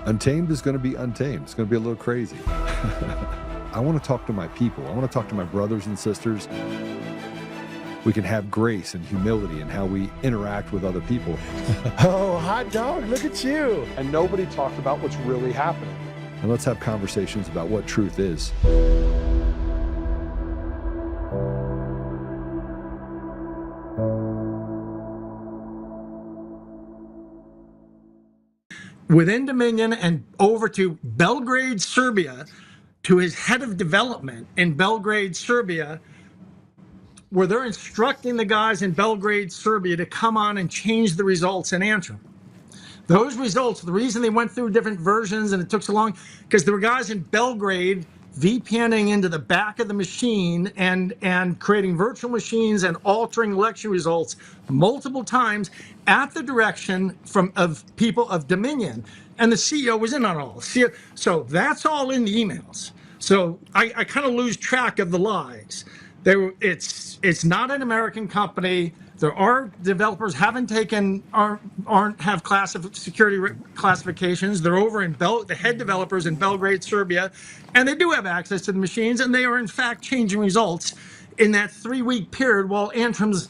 Untamed is going to be untamed. It's going to be a little crazy. I want to talk to my people. I want to talk to my brothers and sisters. We can have grace and humility in how we interact with other people. Oh, hot dog, look at you. And nobody talked about what's really happening. And let's have conversations about what truth is. Within Dominion and over to Belgrade, Serbia, to his head of development in Belgrade, Serbia, where they're instructing the guys in Belgrade, Serbia to come on and change the results in Antrim. Those results, the reason they went through different versions and it took so long, because there were guys in Belgrade VPNing into the back of the machine and creating virtual machines and altering election results multiple times at the direction of people of Dominion. And the CEO was in on all. So that's all in the emails. So I kind of lose track of the lies. It's not an American company. There are developers aren't have security classifications. They're over in the head developers in Belgrade, Serbia, and they do have access to the machines, and they are in fact changing results in that 3-week period while Antrim's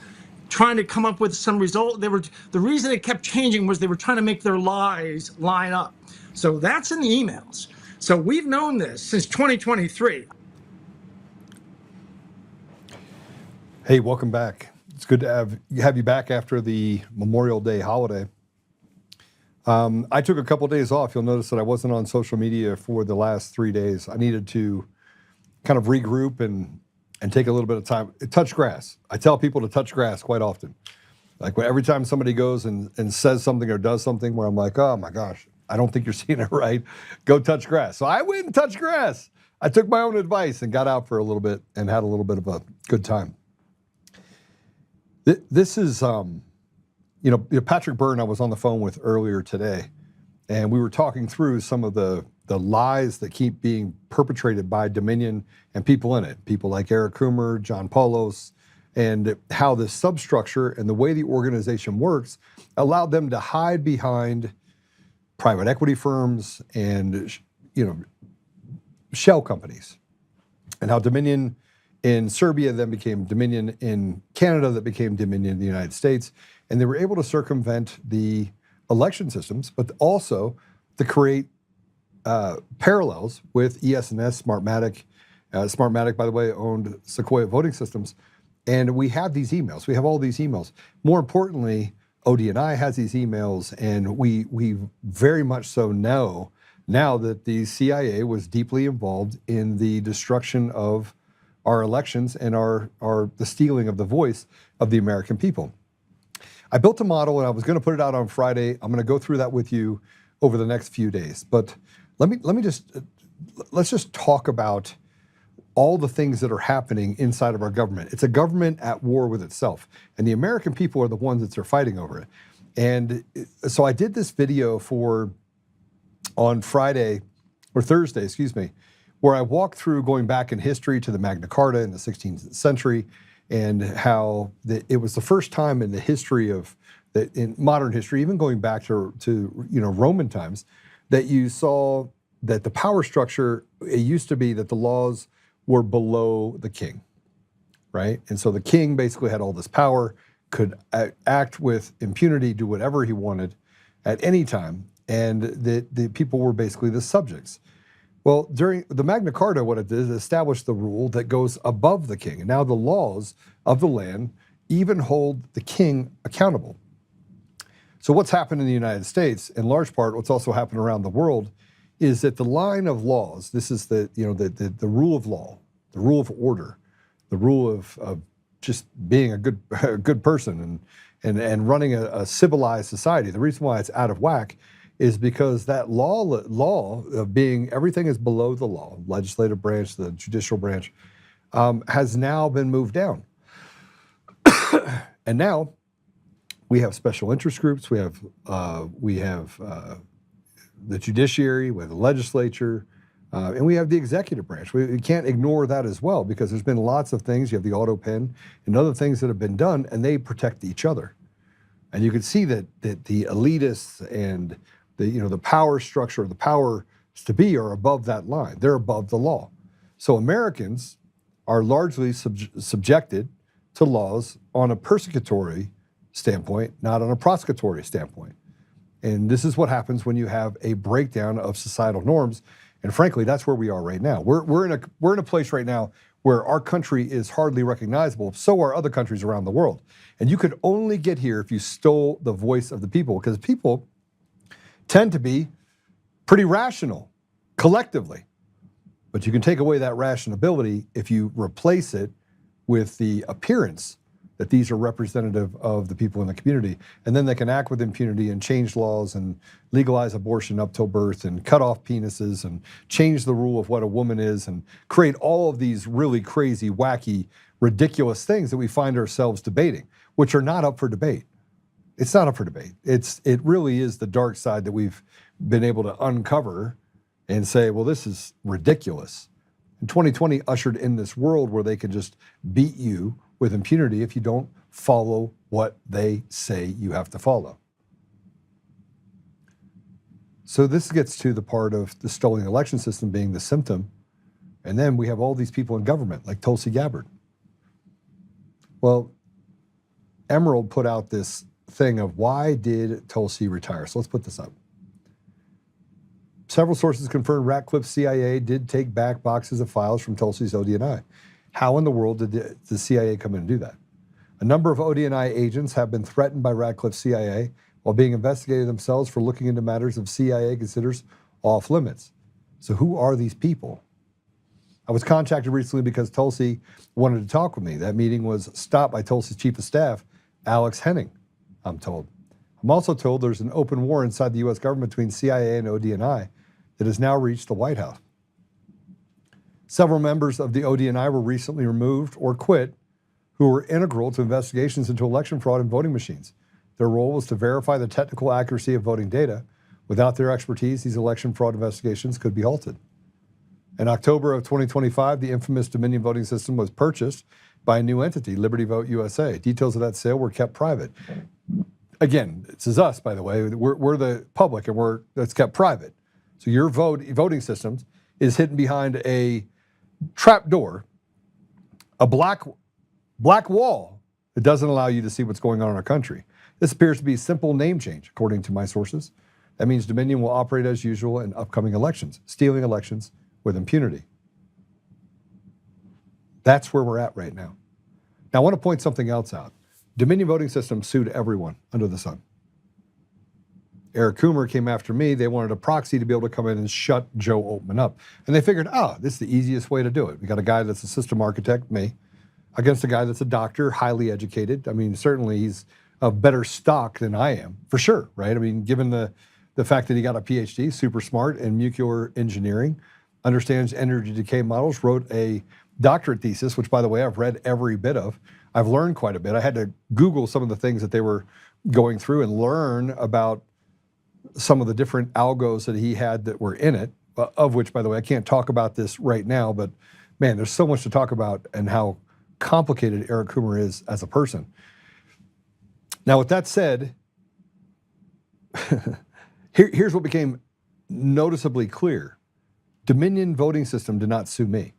trying to come up with some result. The reason it kept changing was they were trying to make their lies line up. So that's in the emails. So we've known this since 2023. Hey, welcome back. It's good to have you back after the Memorial Day holiday. I took a couple of days off. You'll notice that I wasn't on social media for the last 3 days. I needed to kind of regroup and take a little bit of time. Touch grass. I tell people to touch grass quite often. Like every time somebody goes and says something or does something where I'm like, oh my gosh, I don't think you're seeing it right. Go touch grass. So I went and touched grass. I took my own advice and got out for a little bit and had a little bit of a good time. This is, Patrick Byrne I was on the phone with earlier today, and we were talking through some of the lies that keep being perpetrated by Dominion and people in it, people like Eric Coomer, John Paulos, and how the substructure and the way the organization works allowed them to hide behind private equity firms and, shell companies, and how Dominion in Serbia then became Dominion in Canada, that became Dominion in the United States. And they were able to circumvent the election systems, but also to create parallels with ES&S, Smartmatic. Smartmatic, by the way, owned Sequoia Voting Systems. And we have these emails. We have all these emails. More importantly, ODNI has these emails, and we very much so know now that the CIA was deeply involved in the destruction of our elections and the stealing of the voice of the American people. I built a model and I was going to put it out on Friday. I'm going to go through that with you over the next few days. But let's just talk about all the things that are happening inside of our government. It's a government at war with itself, and the American people are the ones that are fighting over it. And so I did this video on Friday or Thursday, excuse me, where I walked through going back in history to the Magna Carta in the 16th century, and how it was the first time in the history in modern history, even going back to Roman times, that you saw that the power structure, it used to be that the laws were below the king, right? And so the king basically had all this power, could act with impunity, do whatever he wanted at any time, and the people were basically the subjects. Well, during the Magna Carta, what it did is establish the rule that goes above the king. And now the laws of the land even hold the king accountable. So what's happened in the United States, in large part, what's also happened around the world, is that the line of laws, this is the rule of law, the rule of order, the rule of just being a good person and running a civilized society. The reason why it's out of whack is because that law of being everything is below the law, legislative branch, the judicial branch, has now been moved down. And now we have special interest groups, we have the judiciary, we have the legislature, and we have the executive branch. We can't ignore that as well, because there's been lots of things. You have the auto pen and other things that have been done, and they protect each other. And you can see that the elitists and the power structure, the powers to be are above that line. They're above the law. So Americans are largely subjected to laws on a persecutory standpoint, not on a prosecutory standpoint. And this is what happens when you have a breakdown of societal norms. And frankly, that's where we are right now. We're in a place right now where our country is hardly recognizable. So are other countries around the world. And you could only get here if you stole the voice of the people, because people tend to be pretty rational collectively. But you can take away that rationality if you replace it with the appearance that these are representative of the people in the community. And then they can act with impunity and change laws and legalize abortion up till birth and cut off penises and change the rule of what a woman is and create all of these really crazy, wacky, ridiculous things that we find ourselves debating, which are not up for debate. It's not up for debate. It really is the dark side that we've been able to uncover and say, well, this is ridiculous. And 2020 ushered in this world where they can just beat you with impunity if you don't follow what they say you have to follow. So this gets to the part of the stolen election system being the symptom. And then we have all these people in government, like Tulsi Gabbard. Well, Emerald put out this thing of why did Tulsi retire? So let's put this up. Several sources confirmed Ratcliffe's CIA did take back boxes of files from Tulsi's ODNI. How in the world did the CIA come in and do that? A number of ODNI agents have been threatened by Ratcliffe's CIA while being investigated themselves for looking into matters of CIA considers off limits. So who are these people? I was contacted recently because Tulsi wanted to talk with me. That meeting was stopped by Tulsi's chief of staff, Alex Henning, I'm told. I'm also told there's an open war inside the U.S. government between CIA and ODNI that has now reached the White House. Several members of the ODNI were recently removed or quit who were integral to investigations into election fraud and voting machines. Their role was to verify the technical accuracy of voting data. Without their expertise, these election fraud investigations could be halted. In October of 2025, the infamous Dominion voting system was purchased by a new entity, Liberty Vote USA. Details of that sale were kept private. Again, this is us, by the way. We're the public, and it's kept private. So your voting systems is hidden behind a trap door, a black wall that doesn't allow you to see what's going on in our country. This appears to be a simple name change, according to my sources. That means Dominion will operate as usual in upcoming elections, stealing elections with impunity. That's where we're at right now. Now, I want to point something else out. Dominion voting system sued everyone under the sun. Eric Coomer came after me. They wanted a proxy to be able to come in and shut Joe Oltmann up. And they figured, this is the easiest way to do it. We got a guy that's a system architect, me, against a guy that's a doctor, highly educated. I mean, certainly he's of better stock than I am, for sure, right? I mean, given the fact that he got a PhD, super smart in nuclear engineering, understands energy decay models, wrote a doctorate thesis, which, by the way, I've read every bit of. I've learned quite a bit. I had to Google some of the things that they were going through and learn about some of the different algos that he had that were in it, of which, by the way, I can't talk about this right now, but man, there's so much to talk about and how complicated Eric Coomer is as a person. Now, with that said, here's what became noticeably clear. Dominion voting system did not sue me.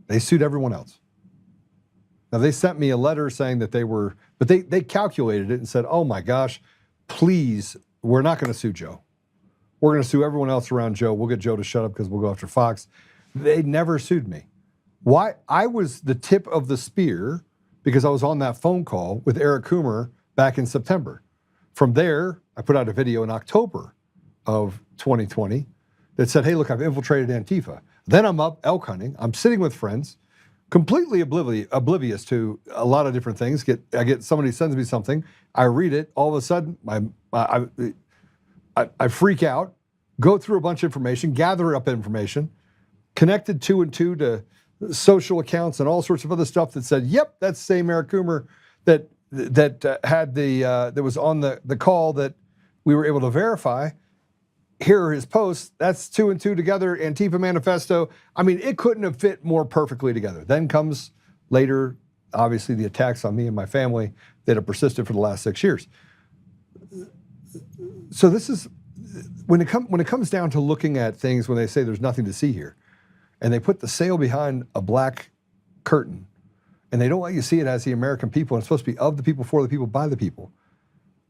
They sued everyone else. Now, they sent me a letter saying that they calculated it and said, oh my gosh, please, we're not going to sue Joe. We're going to sue everyone else around Joe. We'll get Joe to shut up because we'll go after Fox. They never sued me. Why? I was the tip of the spear because I was on that phone call with Eric Coomer back in September. From there, I put out a video in October of 2020 that said, hey, look, I've infiltrated Antifa. Then I'm up elk hunting. I'm sitting with friends, completely oblivious to a lot of different things. Somebody sends me something. I read it. All of a sudden, I freak out, go through a bunch of information, gather up information, connected two and two to social accounts and all sorts of other stuff that said, yep, that's the same Eric Coomer that was on the call that we were able to verify. Here are his posts. That's two and two together, Antifa manifesto. I mean, it couldn't have fit more perfectly together. Then comes later, obviously, the attacks on me and my family that have persisted for the last 6 years. So this is when it comes down to looking at things, when they say there's nothing to see here, and they put the sail behind a black curtain, and they don't let you see it as the American people, and it's supposed to be of the people, for the people, by the people.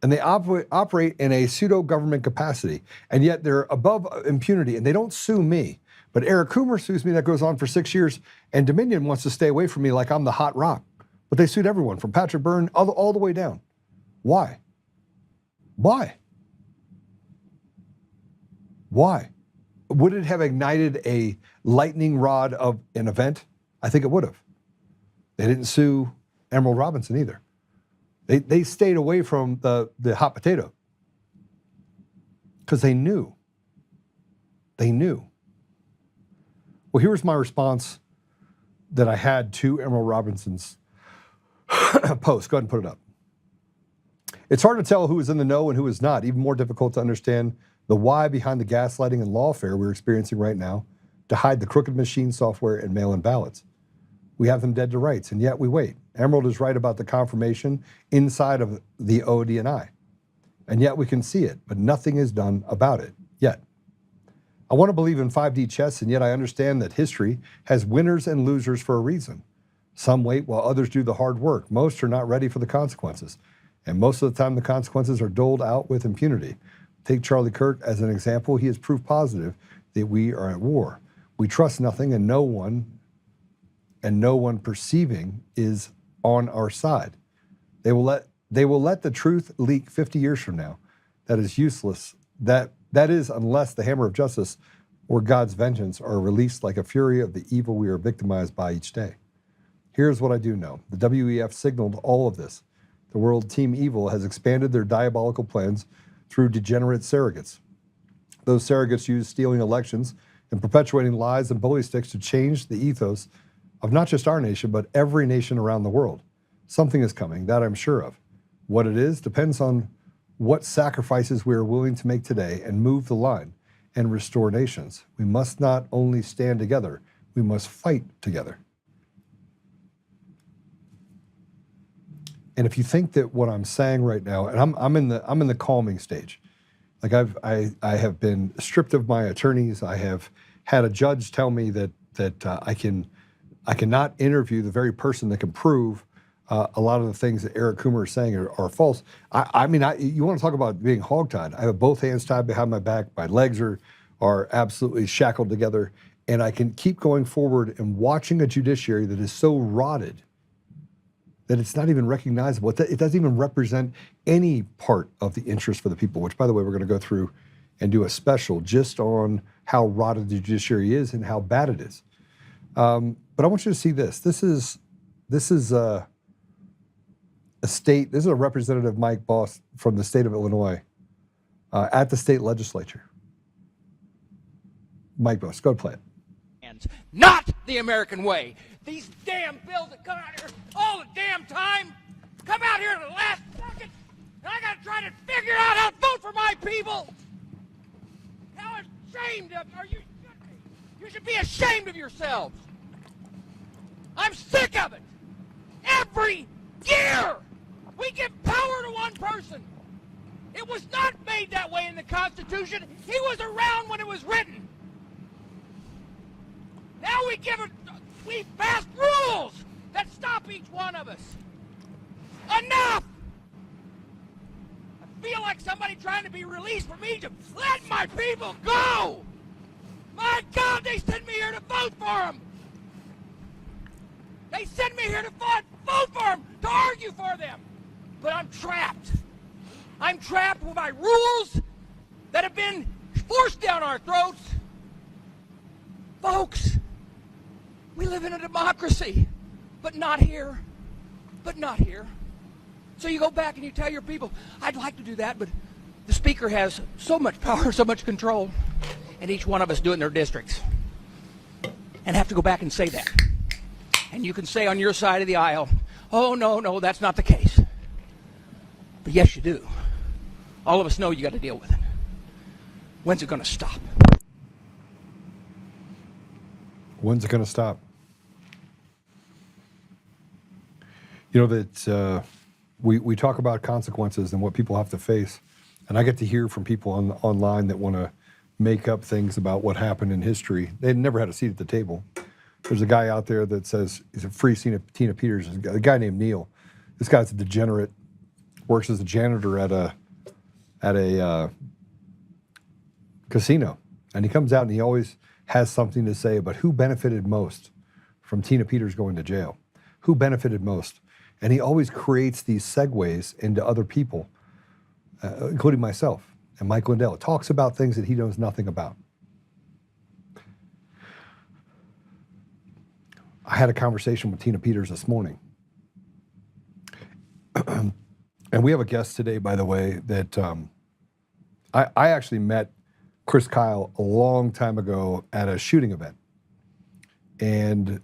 And they operate in a pseudo-government capacity, and yet they're above impunity, and they don't sue me. But Eric Coomer sues me, that goes on for 6 years, and Dominion wants to stay away from me like I'm the hot rock. But they sued everyone, from Patrick Byrne all the way down. Why? Why? Why? Would it have ignited a lightning rod of an event? I think it would have. They didn't sue Emerald Robinson either. They stayed away from the hot potato because they knew. They knew. Well, here's my response that I had to Emerald Robinson's post. Go ahead and put it up. It's hard to tell who is in the know and who is not. Even more difficult to understand the why behind the gaslighting and lawfare we're experiencing right now to hide the crooked machine software and mail-in ballots. We have them dead to rights, and yet we wait. Emerald is right about the confirmation inside of the ODNI, and yet we can see it, but nothing is done about it yet. I want to believe in 5D chess, and yet I understand that history has winners and losers for a reason. Some wait while others do the hard work. Most are not ready for the consequences, and most of the time the consequences are doled out with impunity. Take Charlie Kirk as an example. He has proof positive that we are at war. We trust nothing, and no one perceiving is on our side. They will let the truth leak 50 years from now. That is useless. That is unless the hammer of justice or God's vengeance are released like a fury of the evil we are victimized by each day. Here's what I do know. The WEF signaled all of this. The world Team Evil has expanded their diabolical plans through degenerate surrogates. Those surrogates use stealing elections and perpetuating lies and bully sticks to change the ethos of not just our nation, but every nation around the world. Something is coming, that I'm sure of. What it is depends on what sacrifices we are willing to make today and move the line and restore nations. We must not only stand together, we must fight together. And if you think that what I'm saying right now, and I'm in the calming stage, like I have been stripped of my attorneys. I have had a judge tell me that I cannot interview the very person that can prove a lot of the things that Eric Coomer is saying are false. You want to talk about being hogtied? I have both hands tied behind my back. My legs are absolutely shackled together, and I can keep going forward and watching a judiciary that is so rotted that it's not even recognizable. It doesn't even represent any part of the interest for the people, which, by the way, we're going to go through and do a special just on how rotted the judiciary is and how bad it is. But I want you to see this. This is a state. This is a Representative Mike Boss from the state of Illinois at the state legislature. Mike Boss, go play it. Not the American way. These damn bills that come out here all the damn time come out here in the last second, and I gotta try to figure out how to vote for my people. How ashamed are you? You should be ashamed of yourselves. I'm sick of it. Every year we give power to one person. It was not made that way in the Constitution. He was around when it was written. Now we pass rules that stop each one of us. Enough! I feel like somebody trying to be released from Egypt. Let my people go! My God, they sent me here to vote for them. They sent me here to vote for them, to argue for them. But I'm trapped. I'm trapped with my rules that have been forced down our throats. Folks, we live in a democracy, but not here. But not here. So you go back and you tell your people, I'd like to do that, but the speaker has so much power, so much control, and each one of us do it in their districts. And have to go back and say that. And you can say on your side of the aisle, oh, no, that's not the case. But yes, you do. All of us know you got to deal with it. When's it going to stop? When's it going to stop? You know that we talk about consequences and what people have to face. And I get to hear from people online that want to make up things about what happened in history. They never had a seat at the table. There's a guy out there that says he's a free Tina Peters. A guy named Neil. This guy's a degenerate. Works as a janitor at a casino, and he comes out and he always has something to say about who benefited most from Tina Peters going to jail. Who benefited most? And he always creates these segues into other people, including myself and Mike Lindell. Talks about things that he knows nothing about. I had a conversation with Tina Peters this morning. And we have a guest today, by the way, that I actually met Chris Kyle a long time ago at a shooting event. And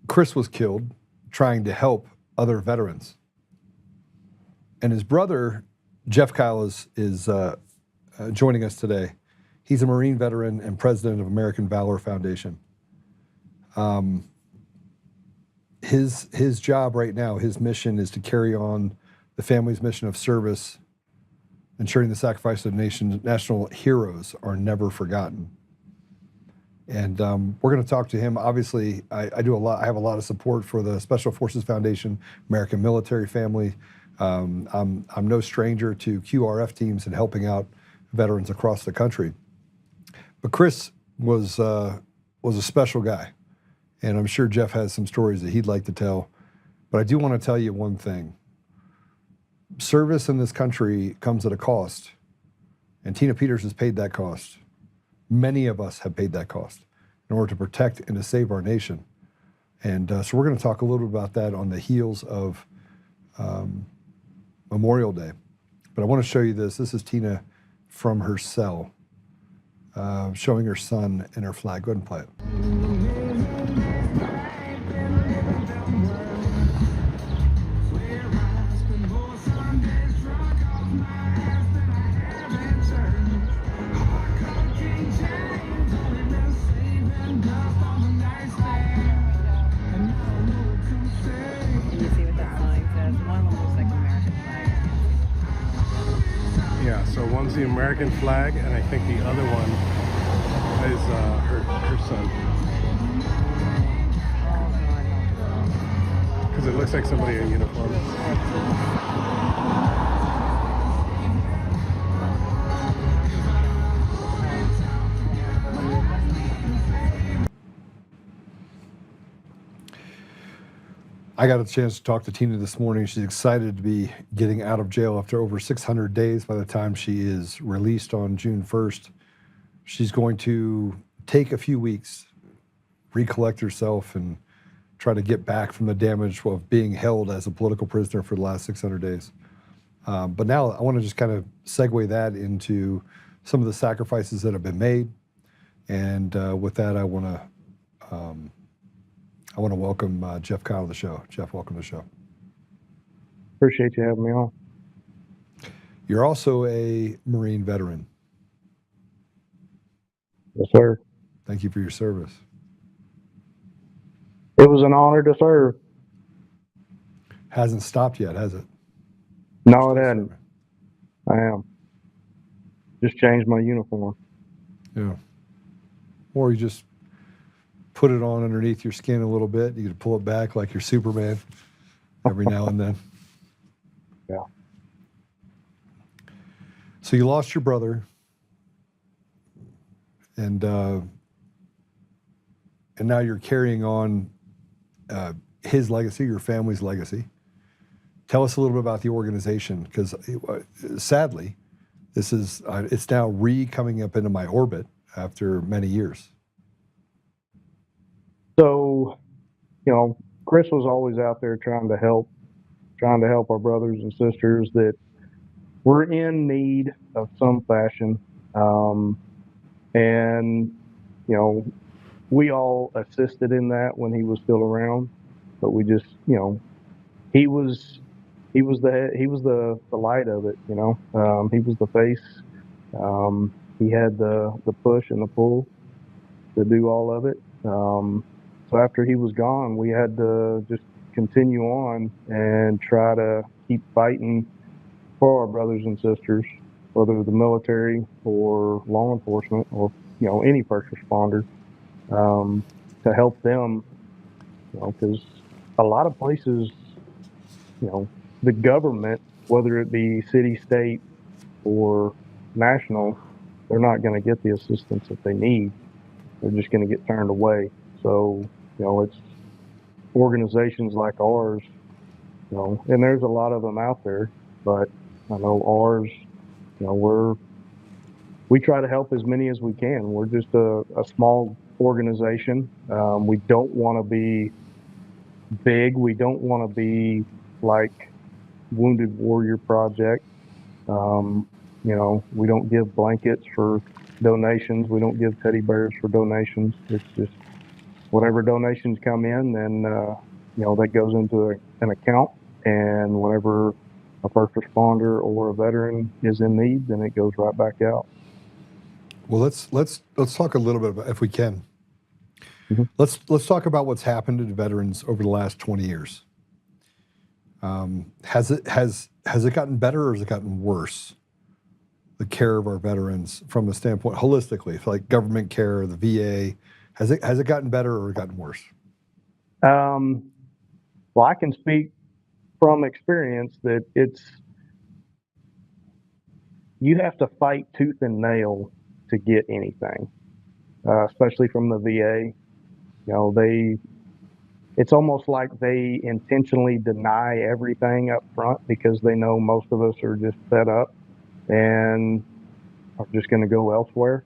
Chris was killed trying to help other veterans. And his brother, Jeff Kyle, is joining us today. He's a Marine veteran and president of American Valor Foundation. His job right now, his mission is to carry on the family's mission of service, ensuring the sacrifice of national heroes are never forgotten. And we're going to talk to him. Obviously, I have a lot of support for the Special Forces Foundation, American military family. I'm no stranger to QRF teams and helping out veterans across the country. But Chris was a special guy. And I'm sure Jeff has some stories that he'd like to tell. But I do want to tell you one thing. Service in this country comes at a cost. And Tina Peters has paid that cost. Many of us have paid that cost in order to protect and to save our nation. And so we're going to talk a little bit about that on the heels of Memorial Day. But I want to show you this. This is Tina from her cell, showing her son and her flag. Go ahead and play it. Yeah, so one's the American flag, and I think the other one is her son. Because it looks like somebody in uniform. I got a chance to talk to Tina this morning. She's excited to be getting out of jail after over 600 days by the time she is released on June 1st. She's going to take a few weeks, recollect herself, and try to get back from the damage of being held as a political prisoner for the last 600 days. But now I want to just kind of segue that into some of the sacrifices that have been made. And with that, I want to welcome Jeff Kyle to the show. Jeff, welcome to the show. Appreciate you having me on. You're also a Marine veteran. Yes, sir. Thank you for your service. It was an honor to serve. Hasn't stopped yet, has it? No, it hadn't. I am. Just changed my uniform. Yeah. Or you just put it on underneath your skin a little bit. You can pull it back like you're Superman every now and then. Yeah. So you lost your brother, and now you're carrying on his legacy, your family's legacy. Tell us a little bit about the organization, because sadly, it's now coming up into my orbit after many years. So, Chris was always out there trying to help our brothers and sisters that were in need of some fashion. And, we all assisted in that when he was still around, but we just, he was the light of it, he was the face. He had the push and the pull to do all of it. So after he was gone, we had to just continue on and try to keep fighting for our brothers and sisters, whether the military or law enforcement or, any first responder, to help them, because a lot of places, the government, whether it be city, state, or national, they're not going to get the assistance that they need. They're just going to get turned away. So, it's organizations like ours, and there's a lot of them out there, but I know ours, we try to help as many as we can. We're just a small organization. We don't want to be big. We don't want to be like Wounded Warrior Project. We don't give blankets for donations. We don't give teddy bears for donations. It's just whatever donations come in, then that goes into an account, and whenever a first responder or a veteran is in need, then it goes right back out. Well, let's talk a little bit about, if we can. Mm-hmm. Let's talk about what's happened to veterans over the last 20 years. Has it gotten better, or has it gotten worse? The care of our veterans from a standpoint holistically, so like government care, the VA, has it gotten better or gotten worse? Well, I can speak from experience that you have to fight tooth and nail to get anything, especially from the VA. It's almost like they intentionally deny everything up front because they know most of us are just fed up and are just going to go elsewhere.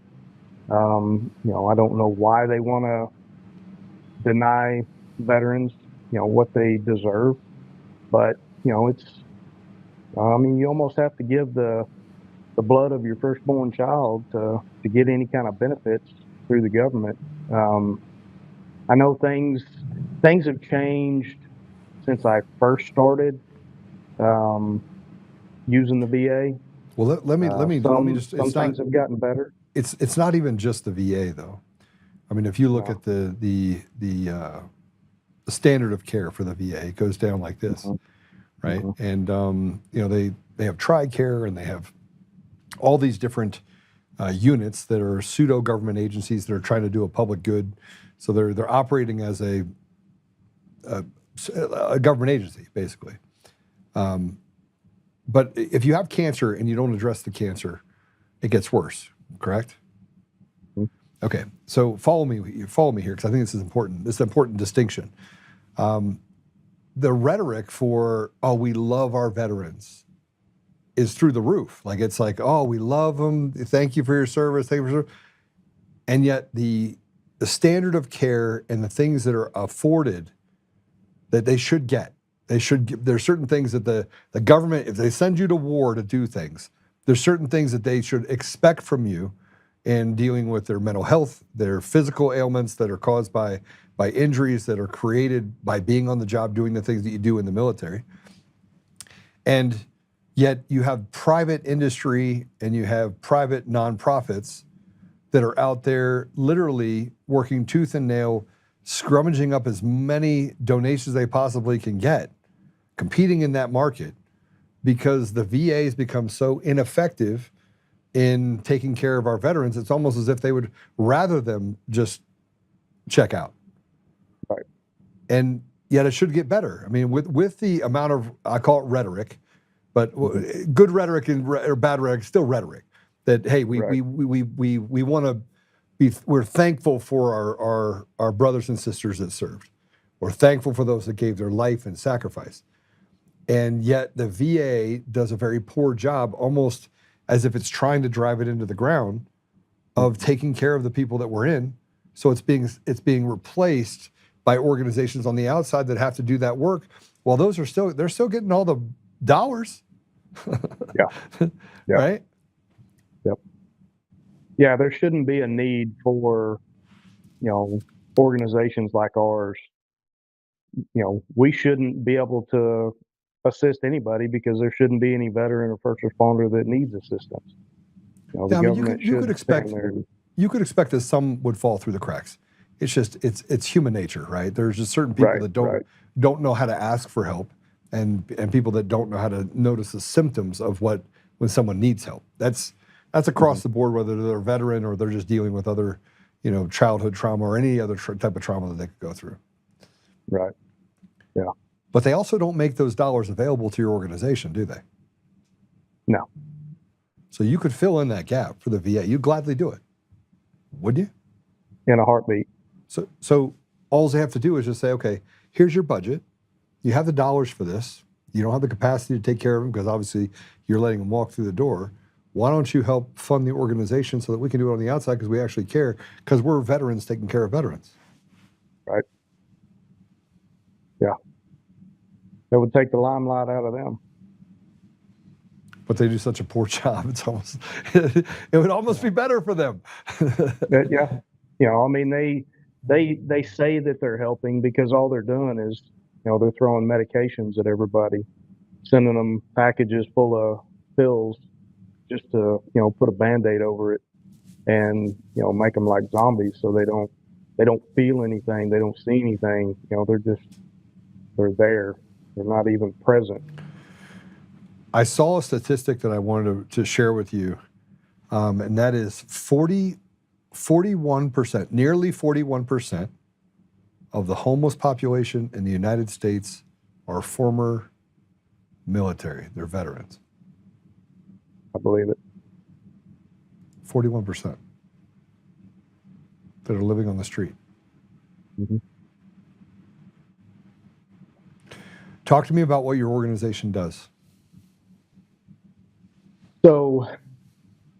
I don't know why they want to deny veterans, what they deserve, but you almost have to give the blood of your firstborn child to get any kind of benefits through the government. I know things have changed since I first started using the VA. Well, let me just. Some things have gotten better. It's not even just the VA though. I mean, if you look at the standard of care for the VA, it goes down like this, right? And they have TRICARE, and they have all these different units that are pseudo government agencies that are trying to do a public good. So they're operating as a government agency basically. But if you have cancer and you don't address the cancer, it gets worse. Correct? Okay. So follow me here, because I think this is important. This is an important distinction. The rhetoric for we love our veterans is through the roof. Like it's like, oh, we love them. Thank you for your service. Thank you for your service. And yet the standard of care and the things that are afforded that they should get. There's certain things that the government, if they send you to war to do things, there's certain things that they should expect from you in dealing with their mental health, their physical ailments that are caused by injuries that are created by being on the job doing the things that you do in the military. And yet you have private industry and you have private nonprofits that are out there literally working tooth and nail, scrummaging up as many donations as they possibly can get, competing in that market, because the VA has become so ineffective in taking care of our veterans. It's almost as if they would rather them just check out. Right. And yet it should get better. I mean, with the amount of, I call it rhetoric, but good rhetoric or bad rhetoric, still rhetoric. That hey, we want to be. We're thankful for our brothers and sisters that served. We're thankful for those that gave their life and sacrifice. And yet the VA does a very poor job, almost as if it's trying to drive it into the ground, of taking care of the people that we're in. So it's being replaced by organizations on the outside that have to do that work. While they're still getting all the dollars. Yeah. Right? Yep. Yeah, there shouldn't be a need for, organizations like ours. We shouldn't be able to assist anybody because there shouldn't be any veteran or first responder that needs assistance. You could expect that some would fall through the cracks. It's just it's human nature, right? There's just certain people that don't know how to ask for help, and people that don't know how to notice the symptoms of when someone needs help. That's across the board, whether they're a veteran or they're just dealing with other, childhood trauma or any other type of trauma that they could go through. Right. Yeah. But they also don't make those dollars available to your organization, do they? No. So you could fill in that gap for the VA. You'd gladly do it, wouldn't you? In a heartbeat. So all they have to do is just say, okay, here's your budget. You have the dollars for this. You don't have the capacity to take care of them because obviously you're letting them walk through the door. Why don't you help fund the organization so that we can do it on the outside because we actually care, because we're veterans taking care of veterans. Right. Yeah. That would take the limelight out of them. But they do such a poor job. It's almost, it would almost be better for them. Yeah. I mean, they say that they're helping because all they're doing is, they're throwing medications at everybody, sending them packages full of pills just to, put a Band-Aid over it and, make them like zombies so they don't feel anything. They don't see anything. They're there. They're not even present. I saw a statistic that I wanted to share with you, and that is 41%, nearly 41% of the homeless population in the United States are former military. They're veterans. I believe it. 41% that are living on the street. Mm-hmm. Talk to me about what your organization does. So,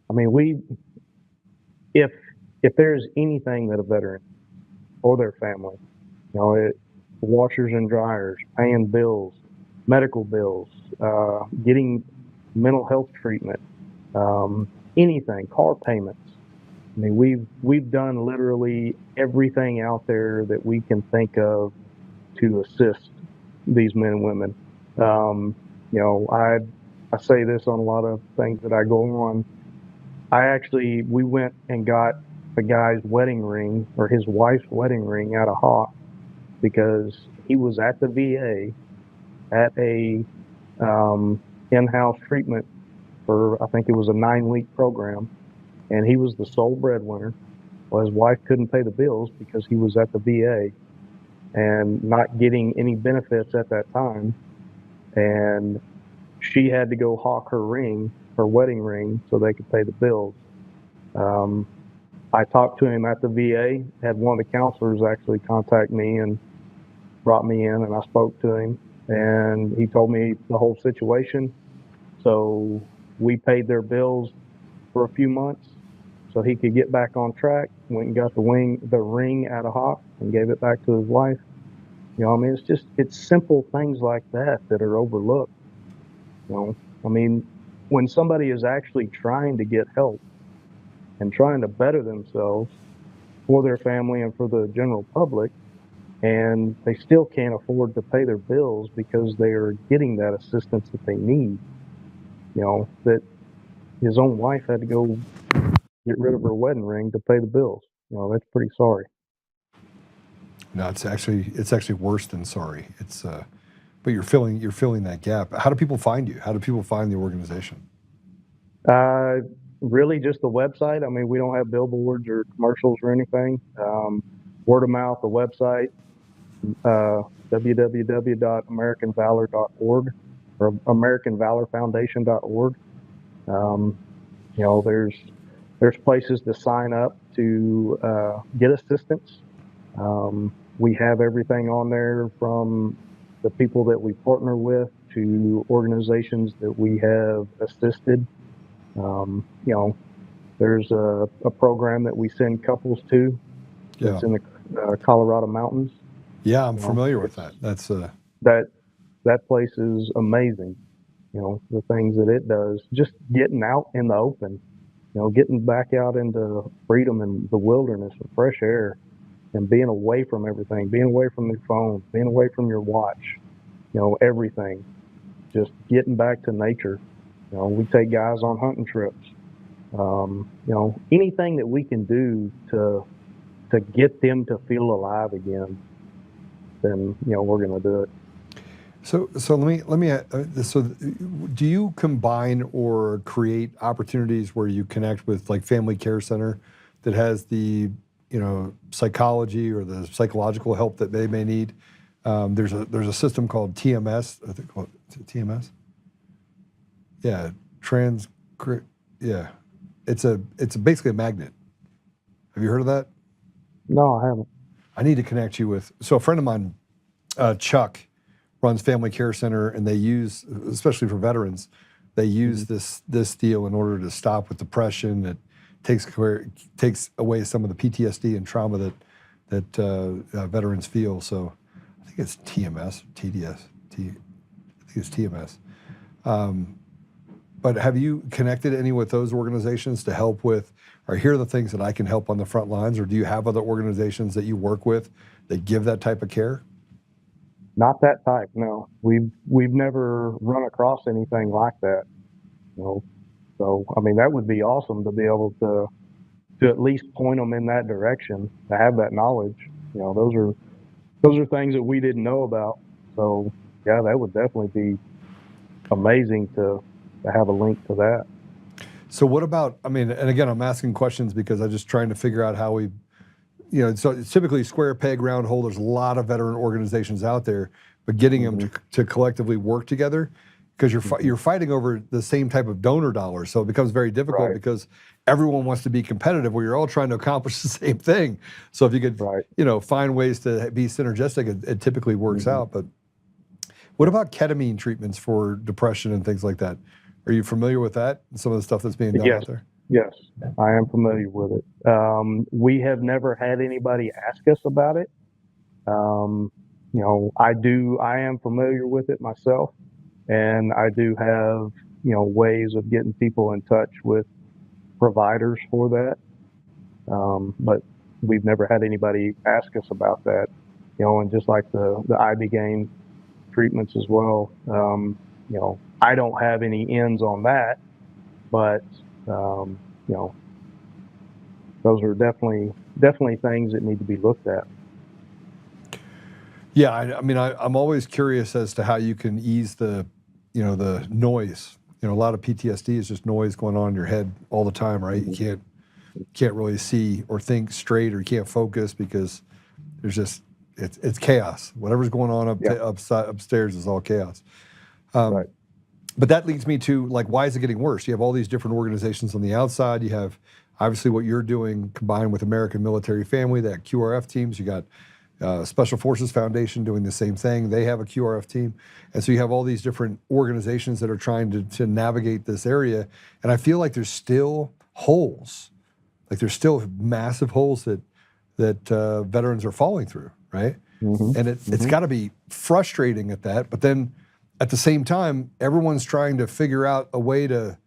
I mean, if there's anything that a veteran or their family, washers and dryers, paying bills, medical bills, getting mental health treatment, anything, car payments. I mean, we've done literally everything out there that we can think of to assist these men and women. I say this on a lot of things that I go on. We went and got a guy's wedding ring or his wife's wedding ring out of Hawk because he was at the VA at a in-house treatment for, I think it was a 9-week program, and he was the sole breadwinner. Well, his wife couldn't pay the bills because he was at the VA and not getting any benefits at that time, and she had to go hawk her wedding ring, so they could pay the bills. I talked to him at the VA, had one of the counselors actually contact me and brought me in, and I spoke to him, and he told me the whole situation. So we paid their bills for a few months so he could get back on track, went and got the ring out of Hawk and gave it back to his wife. I mean, it's simple things like that are overlooked. I mean, when somebody is actually trying to get help and trying to better themselves for their family and for the general public, and they still can't afford to pay their bills because they are getting that assistance that they need, that his own wife had to go get rid of her wedding ring to pay the bills. That's pretty sorry. No, it's actually worse than sorry. It's but you're filling that gap. How do people find you? How do people find the organization? Really just the website. I mean, we don't have billboards or commercials or anything. Word of mouth, the website, www.americanvalor.org or americanvalorfoundation.org. There's places to sign up to get assistance. We have everything on there from the people that we partner with to organizations that we have assisted. There's a program that we send couples to. Yeah. It's in the Colorado mountains. Yeah, I'm familiar with that. That's that place is amazing. The things that it does, just getting out in the open, getting back out into freedom and the wilderness and fresh air and being away from everything, being away from your phone, being away from your watch, everything, just getting back to nature. We take guys on hunting trips. Anything that we can do to get them to feel alive again. then we're going to do it. So let me so do you combine or create opportunities where you connect with like Family Care Center that has the psychology or the psychological help that they may need? There's a system called TMS. I think is it TMS. Yeah, yeah, it's basically a magnet. Have you heard of that? No, I haven't. I need to connect you with. So a friend of mine, Chuck, runs Family Care Center, and they use, especially for veterans, they use this deal in order to stop with depression. It takes away some of the PTSD and trauma that veterans feel. So I think it's TMS, TDS, I think it's TMS. But have you connected any with those organizations to help with, or here are the things that I can help on the front lines, or do you have other organizations that you work with that give that type of care? Not that type, no. We've never run across anything like that. So I mean, that would be awesome to be able to at least point them in that direction, to have that knowledge. Those are things that we didn't know about. So yeah, that would definitely be amazing to have a link to that. So what about, I mean, and again, I'm asking questions because I'm just trying to figure out how we, so it's typically square peg, round hole. There's a lot of veteran organizations out there, but getting them to collectively work together, because you're fighting over the same type of donor dollars. So it becomes very difficult because everyone wants to be competitive where you're all trying to accomplish the same thing. So if you could, find ways to be synergistic, it typically works out. But what about ketamine treatments for depression and things like that? Are you familiar with that? Some of the stuff that's being done out there? Yes, I am familiar with it. We have never had anybody ask us about it. I am familiar with it myself, and I do have, ways of getting people in touch with providers for that. But we've never had anybody ask us about that, and just like the ibogaine treatments as well. I don't have any ends on that, but those are definitely things that need to be looked at. Yeah, I mean, I'm always curious as to how you can ease the noise. A lot of PTSD is just noise going on in your head all the time, right? You can't really see or think straight, or you can't focus because there's just it's chaos. Whatever's going on upstairs is all chaos. Right. But that leads me to, like, why is it getting worse? You have all these different organizations on the outside. You have obviously what you're doing combined with American Military Family, that QRF teams. You got Special Forces Foundation doing the same thing. They have a QRF team. And so you have all these different organizations that are trying to navigate this area. And I feel like there's still holes. Like there's still massive holes that veterans are falling through, right? And it's got to be frustrating at that. But then at the same time, everyone's trying to figure out a way to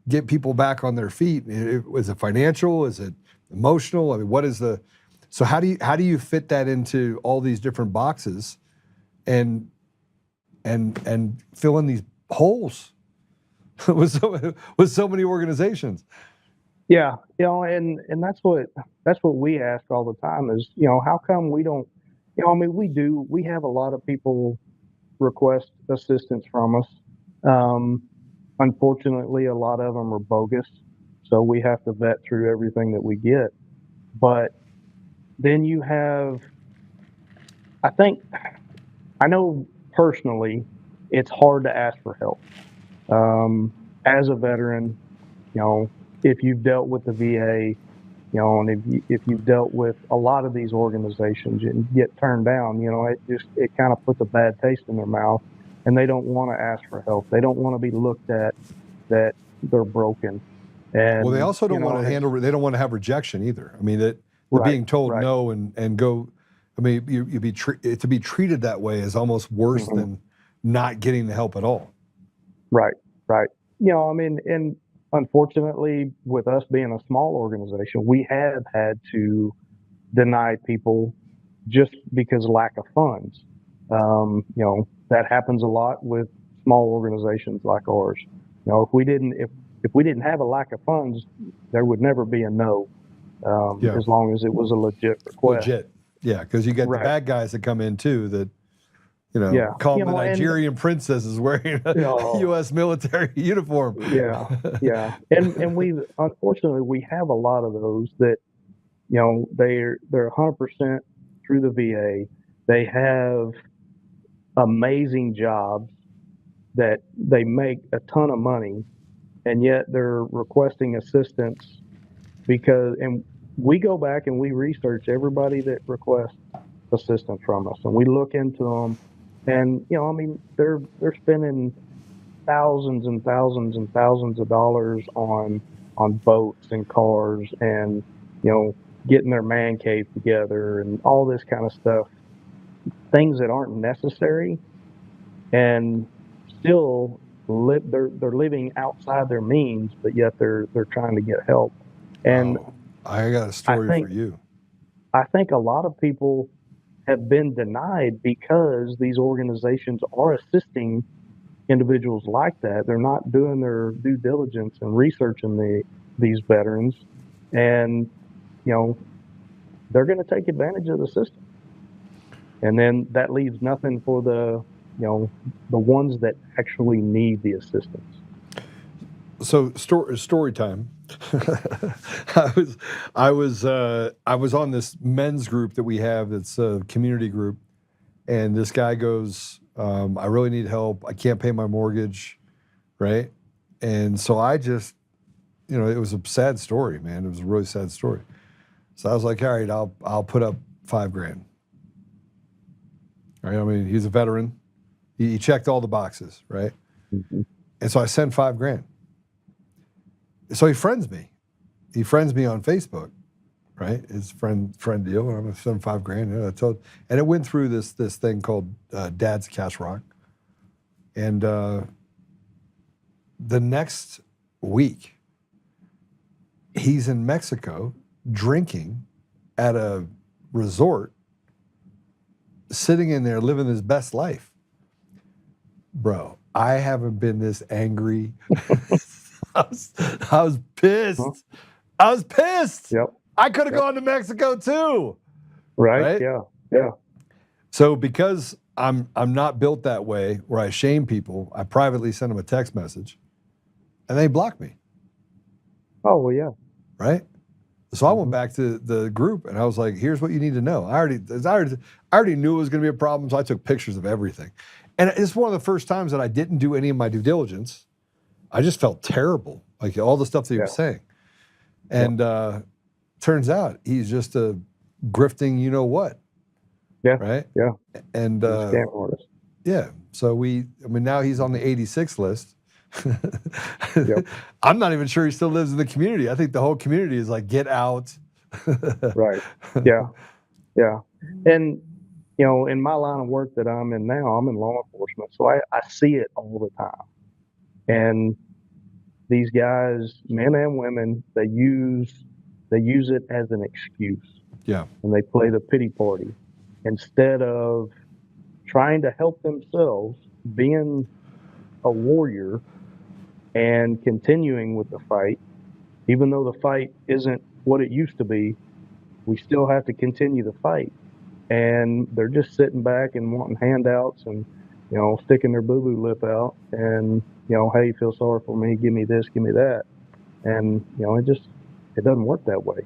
get people back on their feet. Is it financial? Is it emotional? I mean, what is the... So how do you fit that into all these different boxes and fill in these holes with so many organizations? Yeah, and that's what we ask all the time is, how come we don't, we have a lot of people request assistance from us. Unfortunately, a lot of them are bogus, so we have to vet through everything that we get. But then you have, I know personally, it's hard to ask for help. As a veteran, if you've dealt with the VA, and if you've dealt with a lot of these organizations and get turned down, it kind of puts a bad taste in their mouth, and they don't want to ask for help. They don't want to be looked at that they're broken. And well, they also don't want to they don't want to have rejection either. I mean, they're being told no and go. I mean, to be treated that way is almost worse than not getting the help at all. Right. And unfortunately, with us being a small organization, we have had to deny people just because of lack of funds. That happens a lot with small organizations like ours. If we didn't have a lack of funds, there would never be a no. As long as it was a legit request. Legit. Yeah, because you got the Right. bad guys that come in too that, Yeah. call You them the know, and Nigerian princesses wearing a U.S. military uniform. yeah, yeah. And unfortunately we have a lot of those that, they're 100% through the VA. They have amazing jobs that they make a ton of money, and yet they're requesting assistance and we go back and we research everybody that requests assistance from us, and we look into them, and they're spending thousands and thousands and thousands of dollars on boats and cars, and getting their man cave together and all this kind of stuff, things that aren't necessary, and still they're living outside their means, but yet they're trying to get help. And Oh, I got a story for you. I think a lot of people have been denied because these organizations are assisting individuals like that. They're not doing their due diligence and researching these veterans, and they're going to take advantage of the system, and then that leaves nothing for the ones that actually need the assistance. So story time. I was on this men's group that we have. That's a community group, and this guy goes, "I really need help. I can't pay my mortgage," right? And so I just, it was a sad story, man. It was a really sad story. So I was like, "All right, I'll put up $5,000." Right? I mean, he's a veteran. He checked all the boxes, right? Mm-hmm. And so I sent $5,000. So he friends me. He friends me on Facebook, right? His friend deal. And I'm gonna send $5,000. And it went through this thing called Dad's Cash Rock. And the next week, he's in Mexico drinking at a resort, sitting in there living his best life. Bro, I haven't been this angry. I was pissed. Huh? I was pissed. Yep. I could have gone to Mexico too. Right? Yeah. So because I'm not built that way where I shame people, I privately send them a text message and they block me. Oh, well, yeah. Right? So I went back to the group and I was like, here's what you need to know. I already knew it was going to be a problem, so I took pictures of everything. And it's one of the first times that I didn't do any of my due diligence. I just felt terrible, like all the stuff that he was saying. And turns out he's just a grifting what. Yeah. Right? Yeah. And Scam artist. yeah. So now he's on the 86 list. Yep. I'm not even sure he still lives in the community. I think the whole community is like, get out. Right. Yeah. Yeah. And, in my line of work that I'm in now, I'm in law enforcement. So I see it all the time. And these guys, men and women, they use it as an excuse. Yeah. And they play the pity party instead of trying to help themselves, being a warrior and continuing with the fight. Even though the fight isn't what it used to be, we still have to continue the fight. And they're just sitting back and wanting handouts and, sticking their boo-boo lip out and, hey, feel sorry for me, give me this, give me that. And, it doesn't work that way,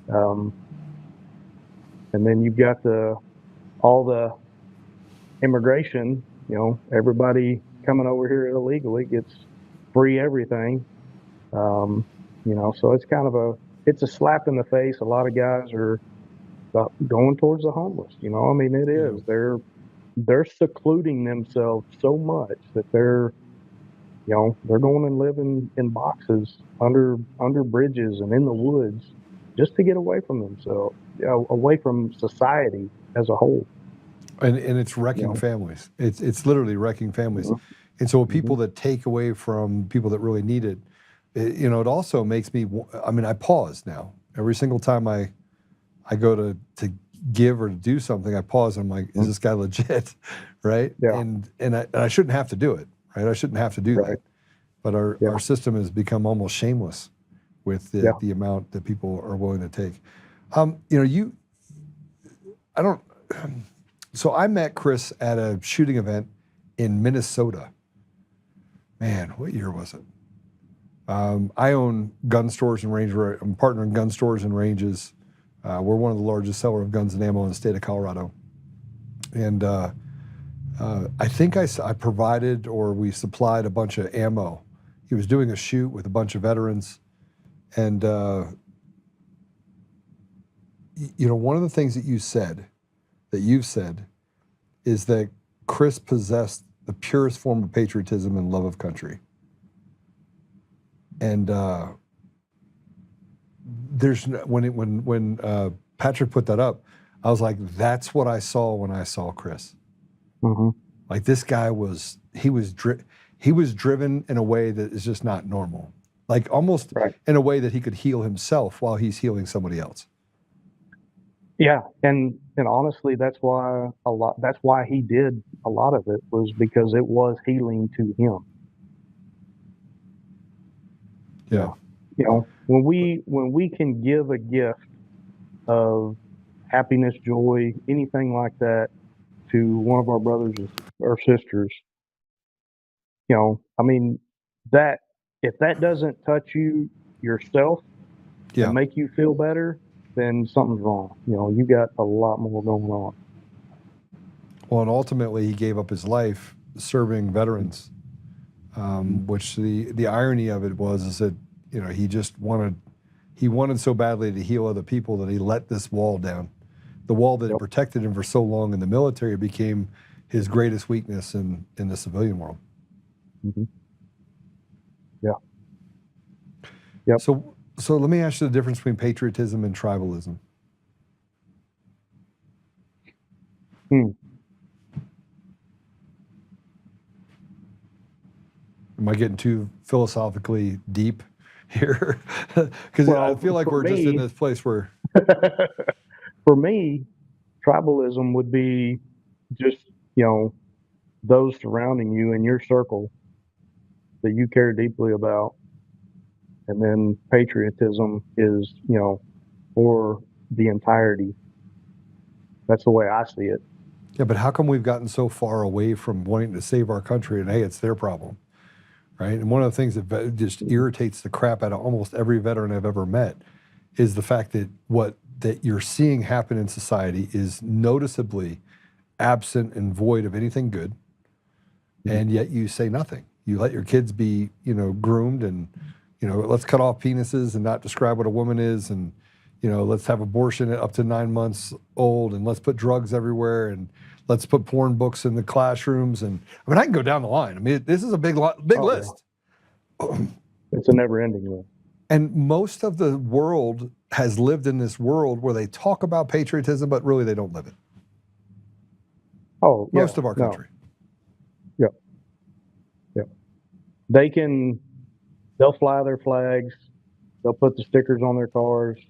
And then you've got all the immigration, everybody coming over here illegally gets free everything. So it's kind of it's a slap in the face. A lot of guys are going towards the homeless, it is. They're secluding themselves so much that they're going and living in boxes under bridges and in the woods just to get away from themselves, away from society as a whole. And it's wrecking families. It's literally wrecking families. Mm-hmm. And so people that take away from people that really need it, it also makes me, I pause now. Every single time I go to give or to do something, I pause and I'm like, is this guy legit? Right? Yeah. And I shouldn't have to do it, right? I shouldn't have to do that. But our system has become almost shameless with the amount that people are willing to take. I don't. So I met Chris at a shooting event in Minnesota. Man, what year was it? I own gun stores and range. I'm partner in gun stores and ranges. We're one of the largest seller of guns and ammo in the state of Colorado. And I think I provided, or we supplied, a bunch of ammo. He was doing a shoot with a bunch of veterans. And, you know, one of the things that you've said, is that Chris possessed the purest form of patriotism and love of country. And when Patrick put that up, I was like, that's what I saw when I saw Chris. Mm-hmm. Like, this guy was driven in a way that is just not normal. Like, almost in a way that he could heal himself while he's healing somebody else. Yeah, and honestly, that's why he did a lot of it, was because it was healing to him. Yeah. You know, when we can give a gift of happiness, joy, anything like that to one of our brothers or sisters, you know, I mean, that if that doesn't touch you yourself and make you feel better, then something's wrong. You know, you got a lot more going on. Well, and ultimately he gave up his life serving veterans, which the irony of it is that, you know, he wanted so badly to heal other people that he let this wall down. The wall that had protected him for so long in the military became his greatest weakness in the civilian world. Mm-hmm. Yeah. Yep. So let me ask you the difference between patriotism and tribalism. Am I getting too philosophically deep here? Because I feel like we're just in this place where... For me, tribalism would be just, you know, those surrounding you in your circle that you care deeply about. And then patriotism is, you know, for the entirety. That's the way I see it. Yeah, but how come we've gotten so far away from wanting to save our country and, hey, it's their problem, right? And one of the things that just irritates the crap out of almost every veteran I've ever met is the fact that that you're seeing happen in society is noticeably absent and void of anything good, and yet you say nothing. You let your kids be, you know, groomed, and, you know, let's cut off penises and not describe what a woman is, and, you know, let's have abortion at up to 9 months old, and let's put drugs everywhere, and let's put porn books in the classrooms. And I mean, I can go down the line. I mean, this is a big list. It's a never-ending list. And most of the world has lived in this world where they talk about patriotism, but really they don't live it. Oh, yeah. Most of our country. Yep. Yep. They'll fly their flags, they'll put the stickers on their cars,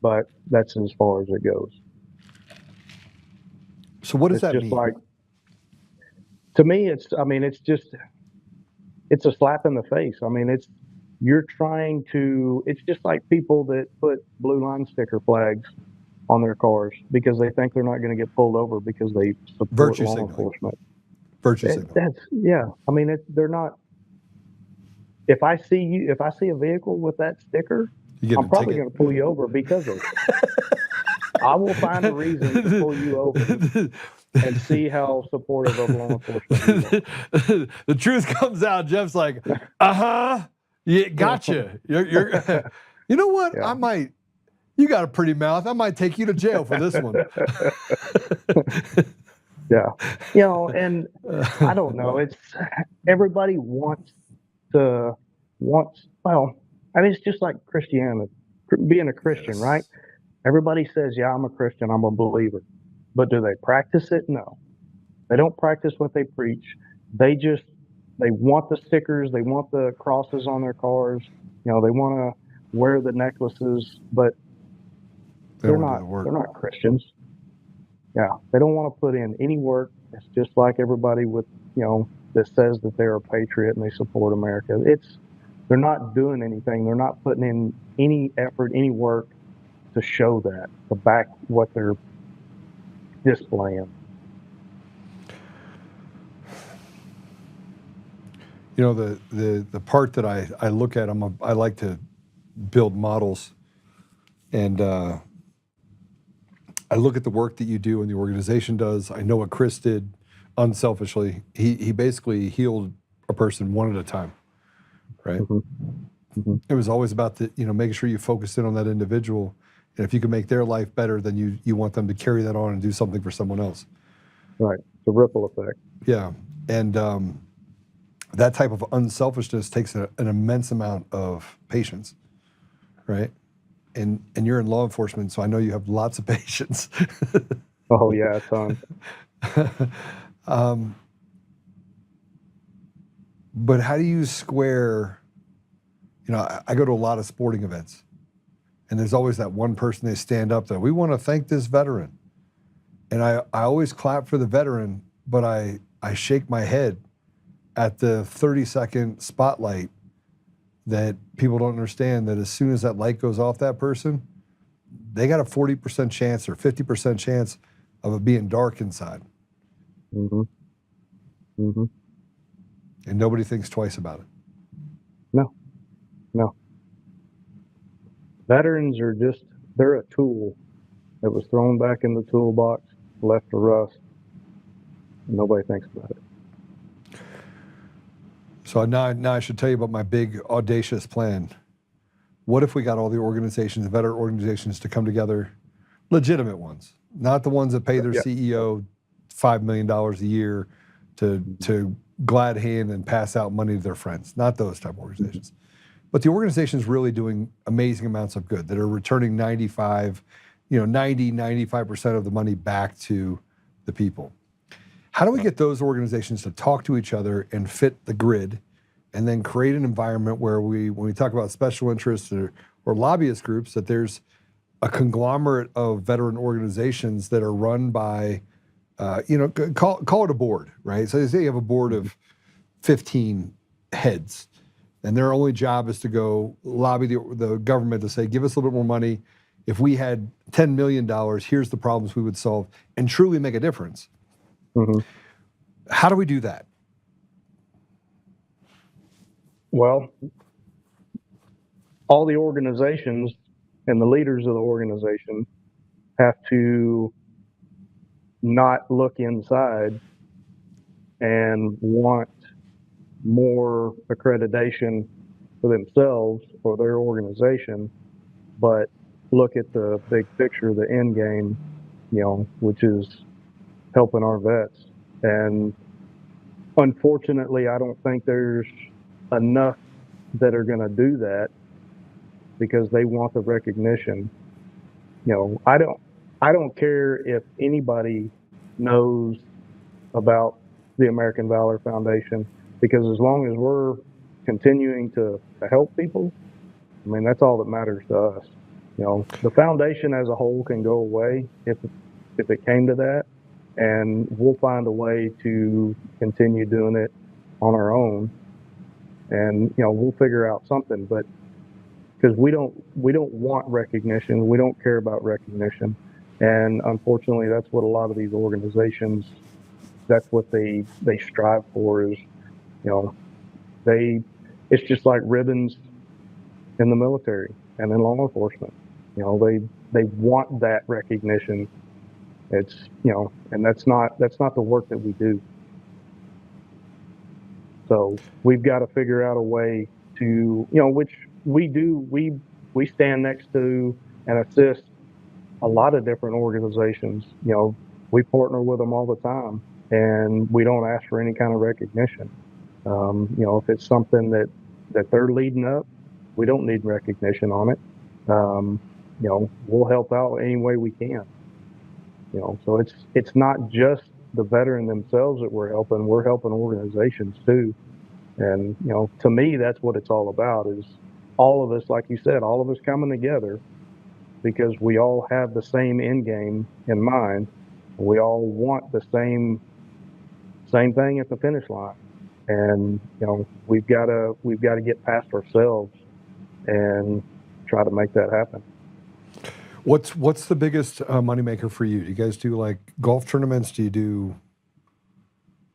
but that's as far as it goes. So what does that mean? Like, to me, it's a slap in the face. I mean, it's just like people that put blue line sticker flags on their cars because they think they're not going to get pulled over because they support law enforcement. Virtue signal. I mean, they're not. If I see a vehicle with that sticker, I'm probably going to pull you over because of it. I will find a reason to pull you over and see how supportive of law enforcement you are. The truth comes out. Jeff's like, yeah, gotcha. You're you know what? Yeah. You got a pretty mouth. I might take you to jail for this one. Yeah. You know, and I don't know. Everybody wants, well, I mean, it's just like Christianity, being a Christian, right? Everybody says, yeah, I'm a Christian, I'm a believer. But do they practice it? No. They don't practice what they preach. They want the stickers, they want the crosses on their cars, you know, they want to wear the necklaces, but they're not Christians. Yeah, they don't want to put in any work. It's just like everybody with, you know, that says that they're a patriot and they support America. They're not doing anything. They're not putting in any effort, any work to show that, to back what they're display them. You know, the part that I look at, I like to build models, and I look at the work that you do and the organization does. I know what Chris did unselfishly. He basically healed a person one at a time, right? Mm-hmm. Mm-hmm. It was always about making sure you focus in on that individual, and if you can make their life better, then you want them to carry that on and do something for someone else. Right, it's a ripple effect. Yeah, and that type of unselfishness takes an immense amount of patience, right? And you're in law enforcement, so I know you have lots of patience. Oh yeah, a ton. But how do you square? I go to a lot of sporting events, and there's always that one person they stand up that we want to thank this veteran, and I always clap for the veteran, but I shake my head at the 30-second spotlight that people don't understand that as soon as that light goes off that person, they got a 40% chance or 50% chance of it being dark inside. Mm-hmm. Mm-hmm. And nobody thinks twice about it. No. Veterans are they're a tool that was thrown back in the toolbox, left to rust. Nobody thinks about it. So now I should tell you about my big audacious plan. What if we got all the organizations, the veteran organizations, to come together, legitimate ones, not the ones that pay their CEO $5 million a year to glad hand and pass out money to their friends, not those type of organizations. But the organizations really doing amazing amounts of good that are returning 95% of the money back to the people. How do we get those organizations to talk to each other and fit the grid, and then create an environment where when we talk about special interests or lobbyist groups, that there's a conglomerate of veteran organizations that are run by, call it a board, right? So they say you have a board of 15 heads, and their only job is to go lobby the government to say, give us a little bit more money. If we had $10 million, here's the problems we would solve, and truly make a difference. Mm-hmm. How do we do that? Well, all the organizations and the leaders of the organization have to not look inside and want more accreditation for themselves or their organization, but look at the big picture, the end game, which is helping our vets. And unfortunately, I don't think there's enough that are going to do that because they want the recognition. I don't care if anybody knows about the American Valor Foundation, because as long as we're continuing to help people, that's all that matters to us. The foundation as a whole can go away if it came to that, and we'll find a way to continue doing it on our own, and we'll figure out something. But because we don't want recognition, we don't care about recognition, and unfortunately, that's what a lot of these organizations, that's what they strive for. Is it's just like ribbons in the military and in law enforcement. They want that recognition. It's and that's not the work that we do. So we've got to figure out a way to, which we do. We stand next to and assist a lot of different organizations. We partner with them all the time, and we don't ask for any kind of recognition. If it's something that they're leading up, we don't need recognition on it. We'll help out any way we can. So it's not just the veteran themselves that we're helping organizations too. And, to me, that's what it's all about, is all of us, like you said, all of us coming together because we all have the same end game in mind. We all want the same thing at the finish line. And, we've got to get past ourselves and try to make that happen. What's the biggest moneymaker for you? Do you guys do like golf tournaments? Do you do?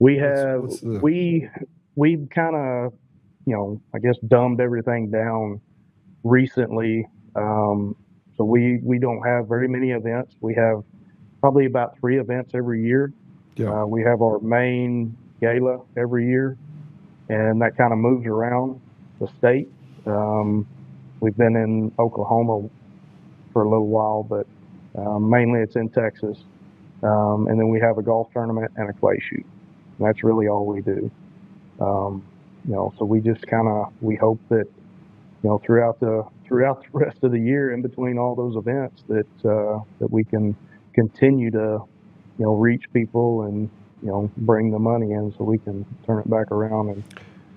We have what's the- we've kind of, I guess dumbed everything down recently. So we don't have very many events. We have probably about 3 events every year. Yeah. We have our main gala every year, and that kind of moves around the state. We've been in Oklahoma for a little while, but mainly it's in Texas. And then we have a golf tournament and a clay shoot. And that's really all we do. So we just we hope that, throughout the rest of the year, in between all those events, that we can continue to, reach people and, bring the money in so we can turn it back around and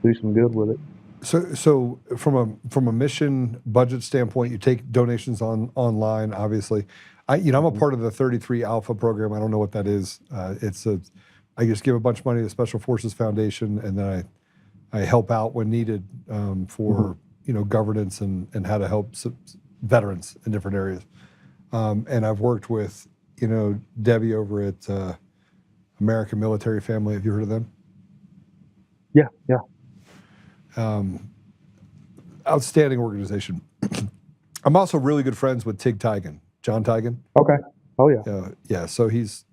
do some good with it. So from a mission budget standpoint, you take donations online, obviously. I'm a part of the 33 Alpha program. I don't know what that is. I just give a bunch of money to the Special Forces Foundation, and then I help out when needed for governance and how to help veterans in different areas. And I've worked with Debbie over at American Military Family. Have you heard of them? Yeah. Outstanding organization. I'm also really good friends with Tig Tigan, John Tigan. Okay. Oh yeah. Yeah. So he's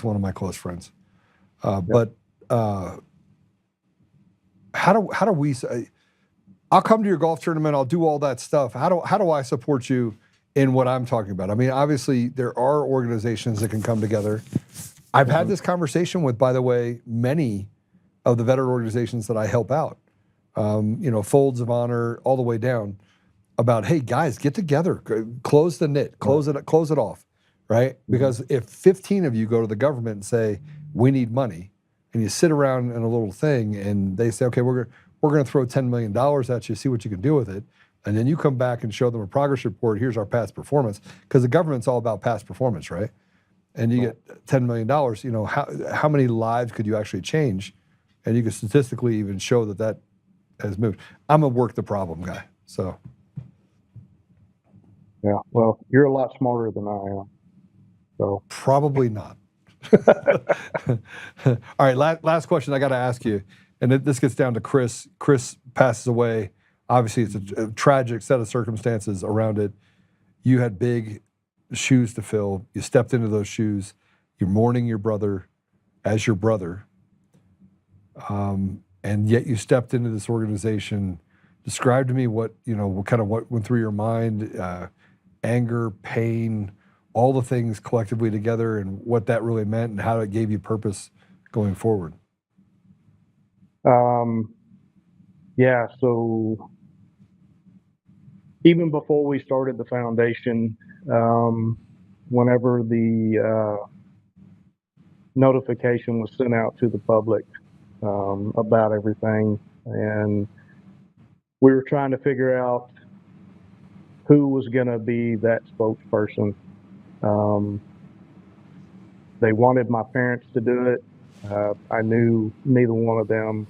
one of my close friends. But how do we? I'll come to your golf tournament. I'll do all that stuff. How do I support you in what I'm talking about? I mean, obviously there are organizations that can come together. I've had this conversation with, by the way, many of the veteran organizations that I help out. Folds of Honor, all the way down, about, hey guys, get together, close the knit, close it off, right? Because if 15 of you go to the government and say we need money, and you sit around in a little thing and they say, okay, we're going to throw $10 million at you, see what you can do with it, and then you come back and show them a progress report. Here's our past performance, because the government's all about past performance, right? And you get $10 million. How many lives could you actually change? And you can statistically even show that has moved. I'm a work the problem guy, so. Yeah, well, you're a lot smarter than I am, so. Probably not. All right, last question I got to ask you, and this gets down to Chris. Chris passes away. Obviously, it's a tragic set of circumstances around it. You had big shoes to fill. You stepped into those shoes. You're mourning your brother as your brother. And yet you stepped into this organization. Describe to me what went through your mind, anger, pain, all the things collectively together, and what that really meant and how it gave you purpose going forward. Yeah, so even before we started the foundation, whenever the notification was sent out to the public about everything, and we were trying to figure out who was going to be that spokesperson. They wanted my parents to do it. I knew neither one of them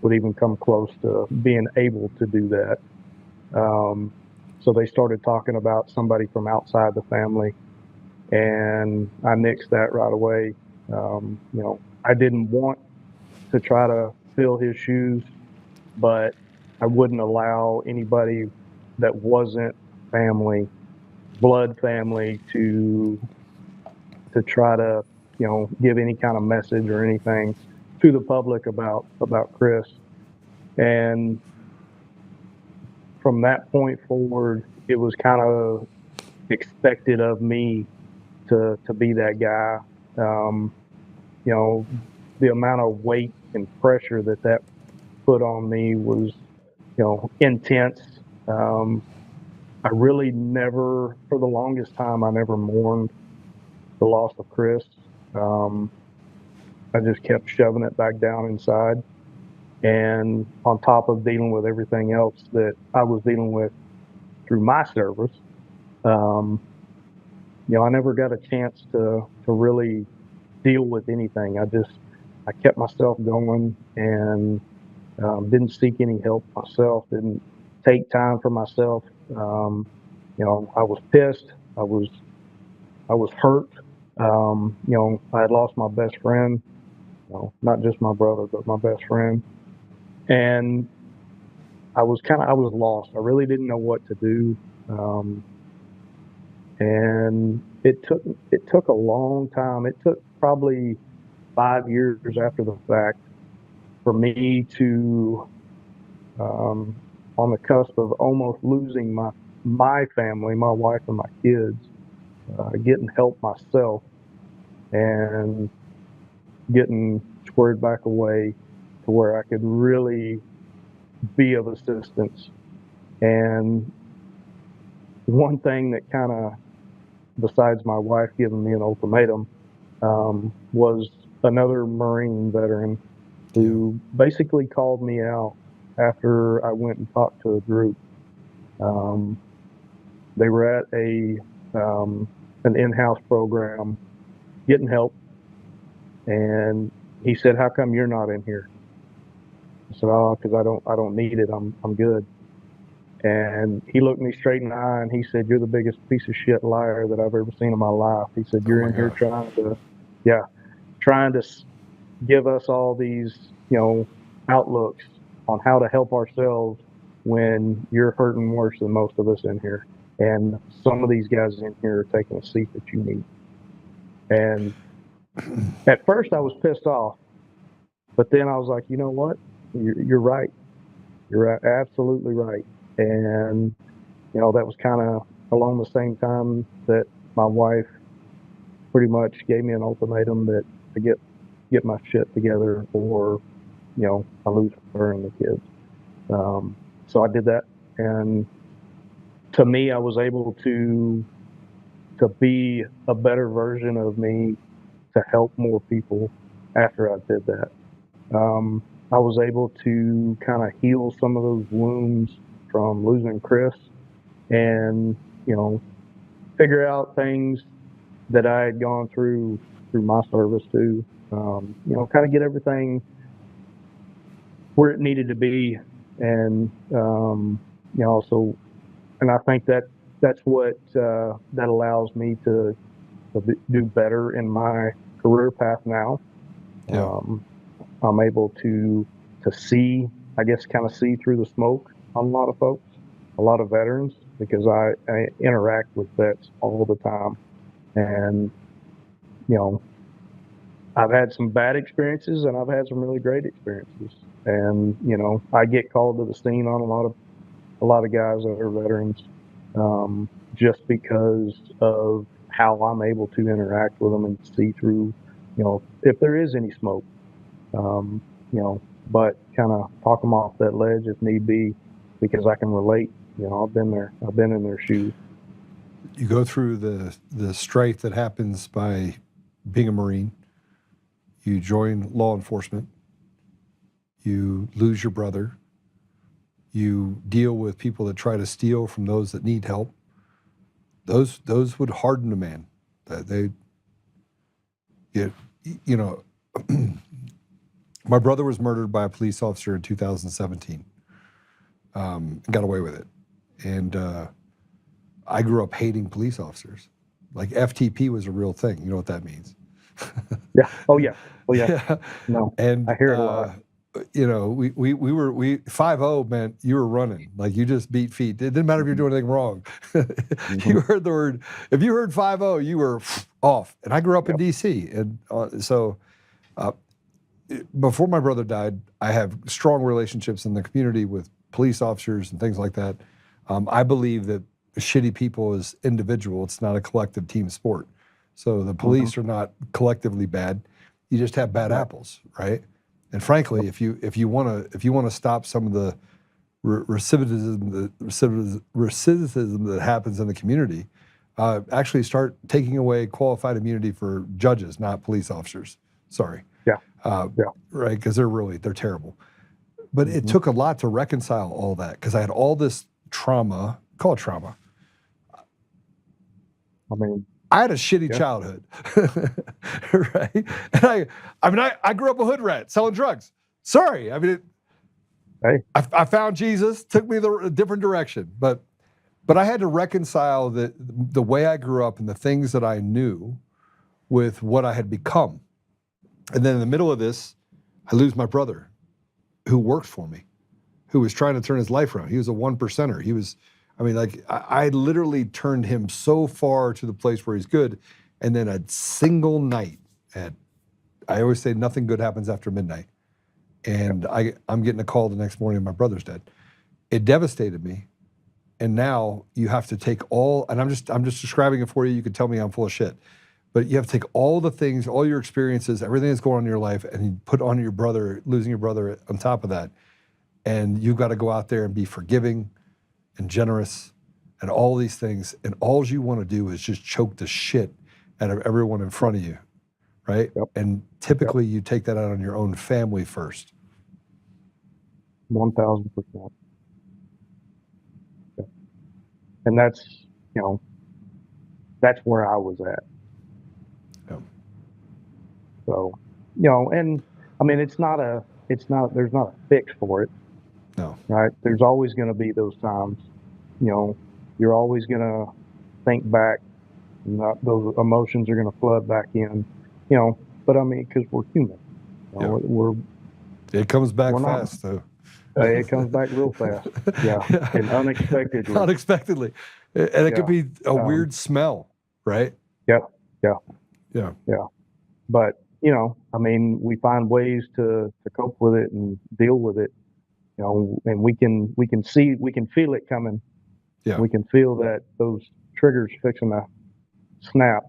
would even come close to being able to do that. So they started talking about somebody from outside the family, and I nixed that right away. I didn't want to try to fill his shoes, but I wouldn't allow anybody that wasn't family, blood family, to try to, give any kind of message or anything to the public about Chris. And from that point forward, it was kind of expected of me to be that guy. The amount of weight and pressure that put on me was, intense. I really never, for the longest time, I never mourned the loss of Chris. I just kept shoving it back down inside. And on top of dealing with everything else that I was dealing with through my service, I never got a chance to really deal with anything. I kept myself going and didn't seek any help myself, didn't take time for myself. I was pissed. I was hurt. You know, I had lost my best friend. You know, not just my brother, but my best friend. And I was lost. I really didn't know what to do. And it took a long time. It took probably 5 years after the fact for me to, on the cusp of almost losing my family, my wife and my kids, getting help myself and getting squared back away to where I could really be of assistance. And one thing that kind of, besides my wife giving me an ultimatum, was another Marine veteran who basically called me out after I went and talked to a group. They were at an in-house program getting help, and he said, "How come you're not in here?" I said, "Oh, because I don't need it. I'm good." And he looked me straight in the eye and he said, "You're the biggest piece of shit liar that I've ever seen in my life." He said, "You're in here trying to give us all these, you know, outlooks on how to help ourselves when you're hurting worse than most of us in here. And some of these guys in here are taking a seat that you need." And at first I was pissed off, but then I was like, you know what? You're right. You're absolutely right. And, you know, that was kind of along the same time that my wife pretty much gave me an ultimatum that to get my shit together, or, you know, I lose her and the kids. So I did that. And to me, I was able to be a better version of me to help more people after I did that. I was able to kind of heal some of those wounds from losing Chris, and, you know, figure out things that I had gone through my service too. You know, kind of get everything where it needed to be. And, you know, so, and I think that's what that allows me to do better in my career path now. Yeah. I'm able to see, I guess, kind of see through the smoke on a lot of folks, a lot of veterans, because I interact with vets all the time. And, you know, I've had some bad experiences and I've had some really great experiences. And, you know, I get called to the scene on a lot of guys that are veterans, just because of how I'm able to interact with them and see through, you know, if there is any smoke. You know, but kind of talk them off that ledge if need be, because I can relate. You know, I've been there. I've been in their shoes. You go through the strife that happens by being a Marine. You join law enforcement. You lose your brother. You deal with people that try to steal from those that need help. Those would harden a man. You know, my brother was murdered by a police officer in 2017. Got away with it. And I grew up hating police officers. Like, FTP was a real thing. You know what that means? Yeah. Oh yeah. Oh yeah. Yeah. No. And I hear it a lot. you know, we 5-0 meant you were running. Like, you just beat feet. It didn't matter if you're doing anything wrong. You heard the word. If you heard 5-0, you were off. And I grew up in DC, and so before my brother died, I have strong relationships in the community with police officers and things like that. I believe that shitty people is individual. It's not a collective team sport. So the police are not collectively bad. You just have bad apples, right? And frankly, if you want to stop some of the recidivism that happens in the community, actually start taking away qualified immunity for judges, not police officers. Sorry. Right, because they're terrible. But it took a lot to reconcile all that, because I had all this trauma. Call it trauma. I mean, I had a shitty childhood, right? And I grew up a hood rat selling drugs. Sorry, I mean, hey, I found Jesus, took me a different direction. But But I had to reconcile the way I grew up and the things that I knew with what I had become. And then in the middle of this, I lose my brother who worked for me, who was trying to turn his life around. He was a 1%er. He was, I mean, like, I literally turned him so far to the place where he's good. And then a single night I always say nothing good happens after midnight. And I'm getting a call the next morning, my brother's dead. It devastated me. And now you have to take all, and I'm just describing it for you. You can tell me I'm full of shit. But you have to take all the things, all your experiences, everything that's going on in your life, and you put on your brother, losing your brother on top of that. And you've got to go out there and be forgiving and generous and all these things. And all you want to do is just choke the shit out of everyone in front of you, right? Yep. And typically you take that out on your own family first. 1,000%. And that's, that's where I was at. Yeah. So, and I mean, there's not a fix for it. No. Right? There's always going to be those times, you're always going to think back, and those emotions are going to flood back in, but I mean, because we're human. It comes back we're not, fast, though. It comes back real fast. Yeah. And unexpectedly. Unexpectedly. And it could be a weird smell, right? Yeah. But, I mean, we find ways to cope with it and deal with it, and we can feel it coming. Yeah. We can feel that those triggers fixing to snap,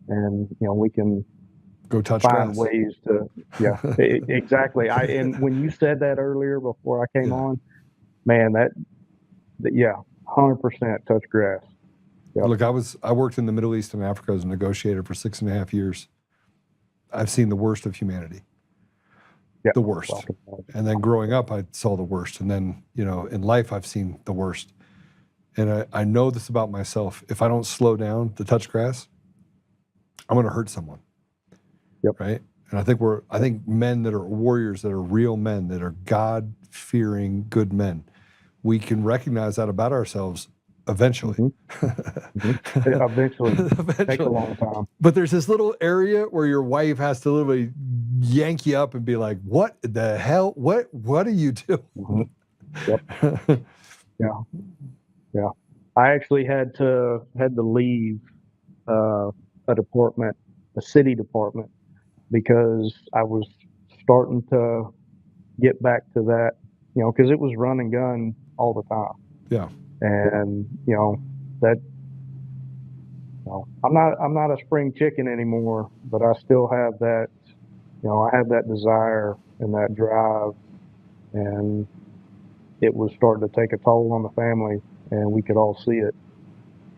and, we can go touch find grass. ways to, exactly. And when you said that earlier before I came on, man, that 100% touch grass. Yep. Look, I worked in the Middle East and Africa as a negotiator for 6.5 years. I've seen the worst of humanity. The worst. And then growing up, I saw the worst. And then, in life, I've seen the worst. And I know this about myself. If I don't slow down to touch grass, I'm going to hurt someone. Yep. Right? And I think men that are warriors, that are real men, that are God-fearing, good men, we can recognize that about ourselves eventually. Eventually. Takes a long time. But there's this little area where your wife has to literally yank you up and be like, what the hell? What are you doing? Yep. Yeah. I actually had to leave a department, a city department, because I was starting to get back to that, because it was run and gun all the time. Yeah. And that, I'm not a spring chicken anymore, but I still have that, I have that desire and that drive, and it was starting to take a toll on the family, and we could all see it.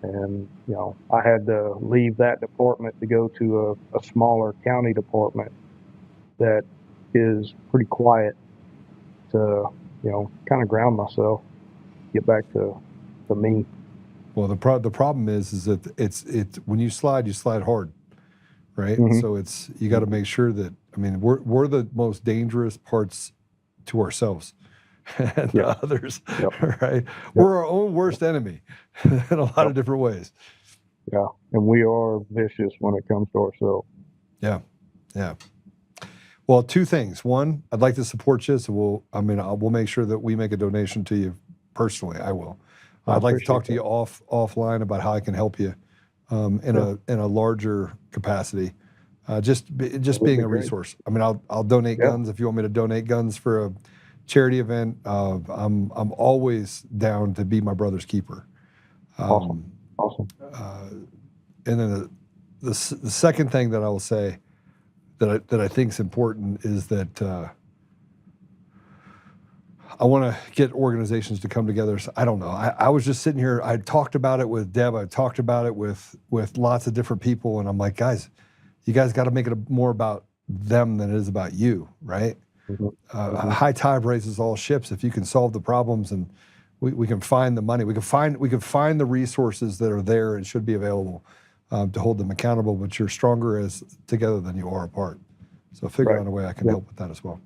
And, I had to leave that department to go to a smaller county department that is pretty quiet to, kind of ground myself, get back to me. Well, the problem is that it's when you slide hard, right? Mm-hmm. So you got to make sure that, I mean, we're the most dangerous parts to ourselves and to others, right? Yep. We're our own worst enemy in a lot of different ways. Yeah, and we are vicious when it comes to ourselves. Yeah. Well, two things. One, I'd like to support you, so we'll make sure that we make a donation to you personally. I will. I'd like to talk to you offline about how I can help you in a larger capacity. Just being a resource. I mean, I'll donate guns if you want me to donate guns for a charity event. I'm always down to be my brother's keeper. Awesome. And then the second thing that I will say that I think is important is that I want to get organizations to come together. So I don't know. I was just sitting here. I talked about it with Deb. I talked about it with lots of different people, and I'm like, guys, you guys got to make it more about them than it is about you, right? Mm-hmm. High tide raises all ships. If you can solve the problems and we can find the money, we can find the resources that are there and should be available to hold them accountable. But you're stronger as together than you are apart. So figure out a way I can help with that as well.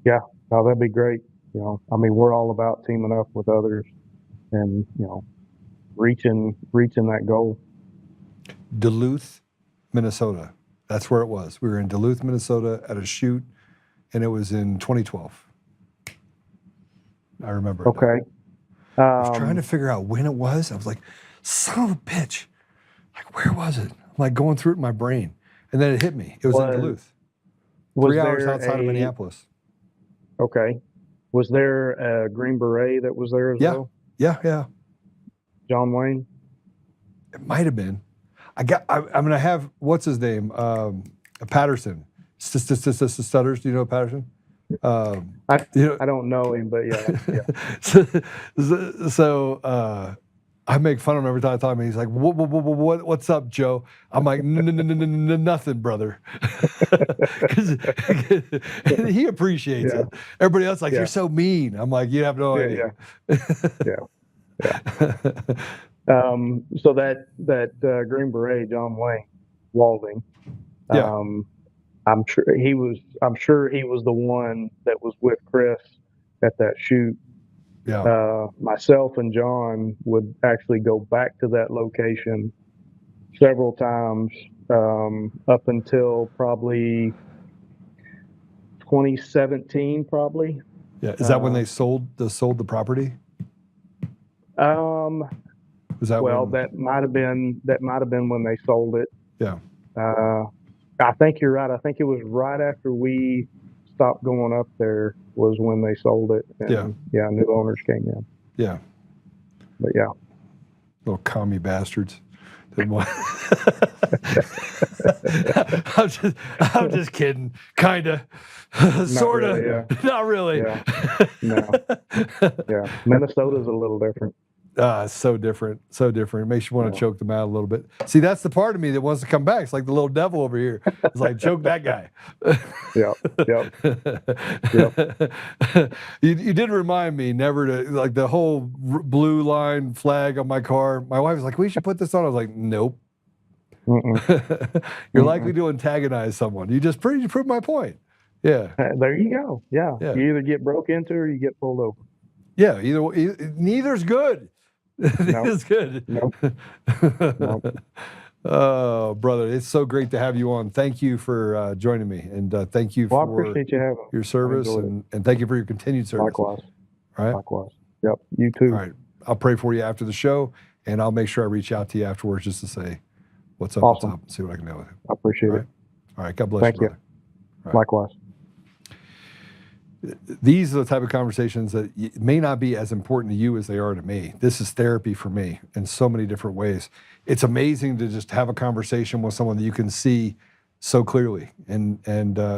Yeah, that'd be great. I mean, we're all about teaming up with others, and reaching that goal. Duluth, Minnesota. That's where it was. We were in Duluth, Minnesota at a shoot, and it was in 2012. I remember. Okay. I was trying to figure out when it was. I was like, son of a bitch. Like, where was it? I'm like going through it in my brain. And then it hit me. It was in Duluth. 3 hours outside of Minneapolis. Okay. Was there a Green Beret that was there as well? Yeah. John Wayne? It might have been. I'm going to have, what's his name? Patterson. Stutters. Do you know Patterson? I don't know him, but yeah. So I make fun of him every time I talk to him. He's like, what's up, Joe? I'm like, nothing, brother. And he appreciates it. Everybody else is like, you're so mean. I'm like, you have no idea. Yeah. So that Green Beret, John Wayne Walding, I'm sure he was the one that was with Chris at that shoot. Yeah. Myself and John would actually go back to that location several times up until probably 2017, probably. Yeah. Is that when they sold the property? Was that well, when... that might have been when they sold it. Yeah. I think you're right. I think it was right after we stopped going up there was when they sold it. And new owners came in. Yeah. But yeah. Little commie bastards. Didn't want... I'm just kidding. Kinda. Sorta. Really, yeah. Not really. Yeah. No. Yeah. Minnesota's a little different. It's so different. So different. It makes you want to choke them out a little bit. See, that's the part of me that wants to come back. It's like the little devil over here. It's like, choke that guy. Yep. You did remind me never to, like the whole blue line flag on my car. My wife was like, we should put this on. I was like, nope. You're likely to antagonize someone. You just proved my point. Yeah. There you go. Yeah. You either get broke into or you get pulled over. Yeah. Neither's good. Neither's good. Nope. Oh, brother, it's so great to have you on. Thank you for joining me, and thank you I for appreciate you having your service, and thank you for your continued service. Likewise. All right. Likewise. Yep. You too. All right. I'll pray for you after the show, and I'll make sure I reach out to you afterwards just to say what's up, awesome. what's up, see what I can do with you. I appreciate it. All right. God bless Thank you. you. Right. Likewise. These are the type of conversations that may not be as important to you as they are to me. This is therapy for me in so many different ways. It's amazing to just have a conversation with someone that you can see so clearly, and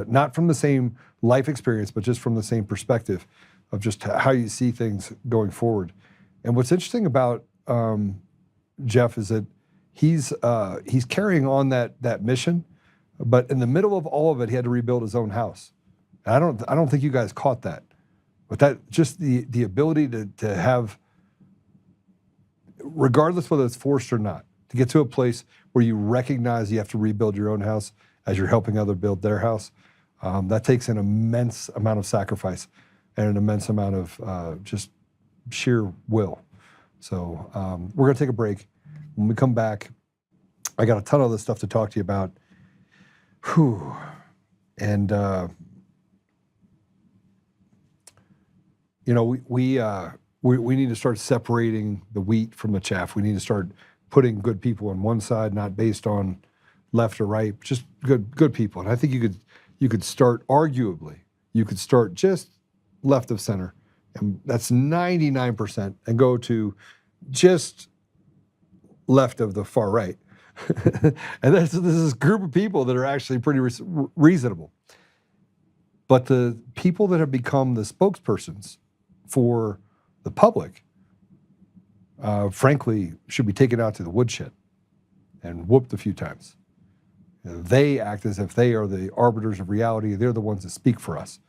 not from the same life experience, but just from the same perspective of just how you see things going forward. And what's interesting about Jeff is that he's carrying on that mission, but in the middle of all of it, he had to rebuild his own house. I don't think you guys caught that, but that just the ability to have, regardless whether it's forced or not, to get to a place where you recognize you have to rebuild your own house as you're helping others build their house. That takes an immense amount of sacrifice and an immense amount of just sheer will. So we're gonna take a break. When we come back, I got a ton of other stuff to talk to you about. And you know, we need to start separating the wheat from the chaff. We need to start putting good people on one side, not based on left or right, just good people. And I think you could start, arguably, you could start just left of center, and that's 99%, and go to just left of the far right. And this is a group of people that are actually pretty reasonable. But the people that have become the spokespersons for the public, frankly, should be taken out to the woodshed and whooped a few times. They act as if they are the arbiters of reality. They're the ones that speak for us.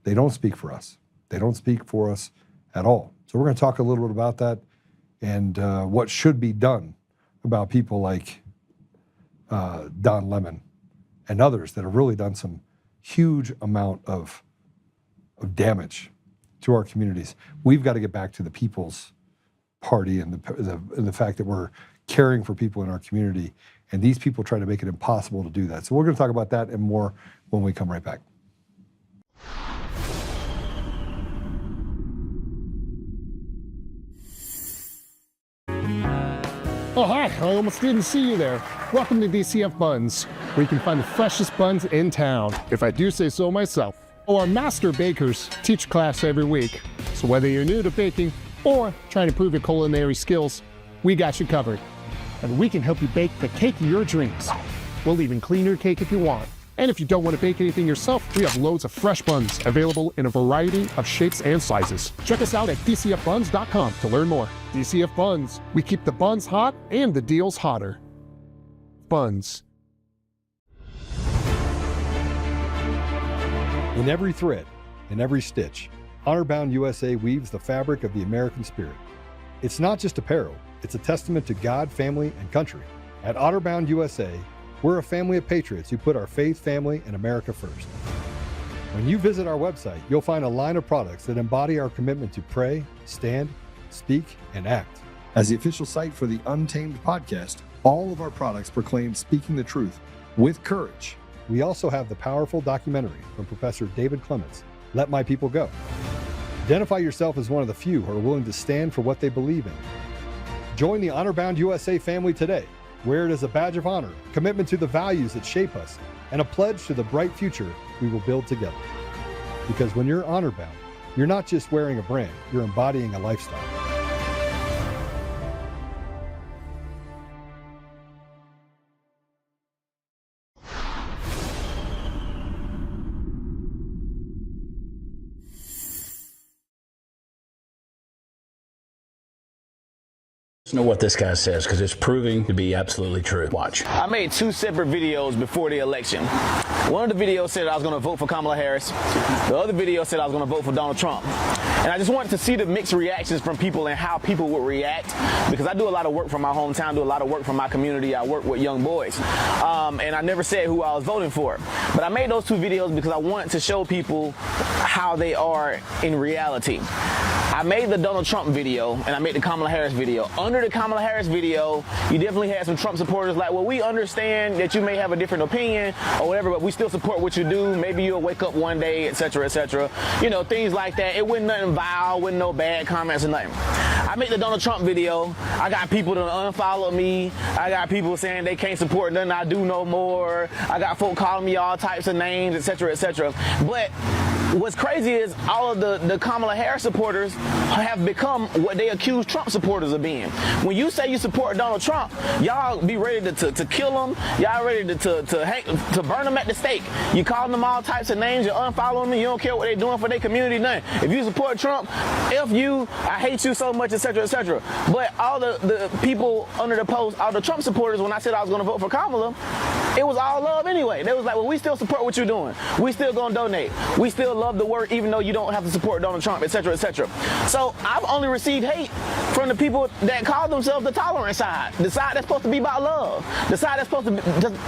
They don't speak for us. They don't speak for us at all. So we're going to talk a little bit about that and what should be done about people like Don Lemon and others that have really done some huge amount of damage to our communities. We've got to get back to the people's party and the fact that we're caring for people in our community. And these people try to make it impossible to do that. So we're going to talk about that and more when we come right back. Oh, hi, I almost didn't see you there. Welcome to DCF Buns, where you can find the freshest buns in town, if I do say so myself. Our master bakers teach class every week, so whether you're new to baking or trying to improve your culinary skills, we got you covered. And we can help you bake the cake of your dreams. We'll even clean your cake if you want. And if you don't want to bake anything yourself, we have loads of fresh buns available in a variety of shapes and sizes. Check us out at dcfbuns.com to learn more. DCF Buns, we keep the buns hot and the deals hotter. Buns. In every thread, in every stitch, Honor-Bound USA weaves the fabric of the American spirit. It's not just apparel, it's a testament to God, family, and country. At Honor-Bound USA, we're a family of patriots who put our faith, family, and America first. When you visit our website, you'll find a line of products that embody our commitment to pray, stand, speak, and act. As the official site for the Untamed podcast, all of our products proclaim speaking the truth with courage. We also have the powerful documentary from Professor David Clements, Let My People Go. Identify yourself as one of the few who are willing to stand for what they believe in. Join the Honor-Bound USA family today. Wear it as a badge of honor, commitment to the values that shape us, and a pledge to the bright future we will build together. Because when you're honor-bound, you're not just wearing a brand, you're embodying a lifestyle. Know what this guy says because it's proving to be absolutely true. Watch. I made two separate videos before the election. One of the videos said I was going to vote for Kamala Harris. The other video said I was going to vote for Donald Trump. And I just wanted to see the mixed reactions from people and how people would react, because I do a lot of work from my hometown, do a lot of work from my community. I work with young boys. And I never said who I was voting for. But I made those two videos because I wanted to show people how they are in reality. I made the Donald Trump video and I made the Kamala Harris video. Under the Kamala Harris video, you definitely had some Trump supporters like, well, we understand that you may have a different opinion or whatever, but we still support what you do. Maybe you'll wake up one day, etc., etc. You know, things like that. It wasn't nothing vile, wasn't no bad comments or nothing. I made the Donald Trump video. I got people that unfollow me. I got people saying they can't support nothing I do no more. I got folk calling me all types of names, etc., etc. But what's crazy is all of the Kamala Harris supporters have become what they accuse Trump supporters of being. When you say you support Donald Trump, y'all be ready to kill him. Y'all ready to burn him at the stake. You calling them all types of names. You're unfollowing them. You don't care what they're doing for their community. Nothing. If you support Trump, F you, I hate you so much, etc., etc. But all the people under the post, all the Trump supporters, when I said I was going to vote for Kamala, it was all love anyway. They was like, well, we still support what you're doing. We still going to donate. We still love the work, even though you don't have to support Donald Trump, etc., etc. So I've only received hate from the people that call themselves the tolerant side, the side that's supposed to be about love, the side that's supposed to be,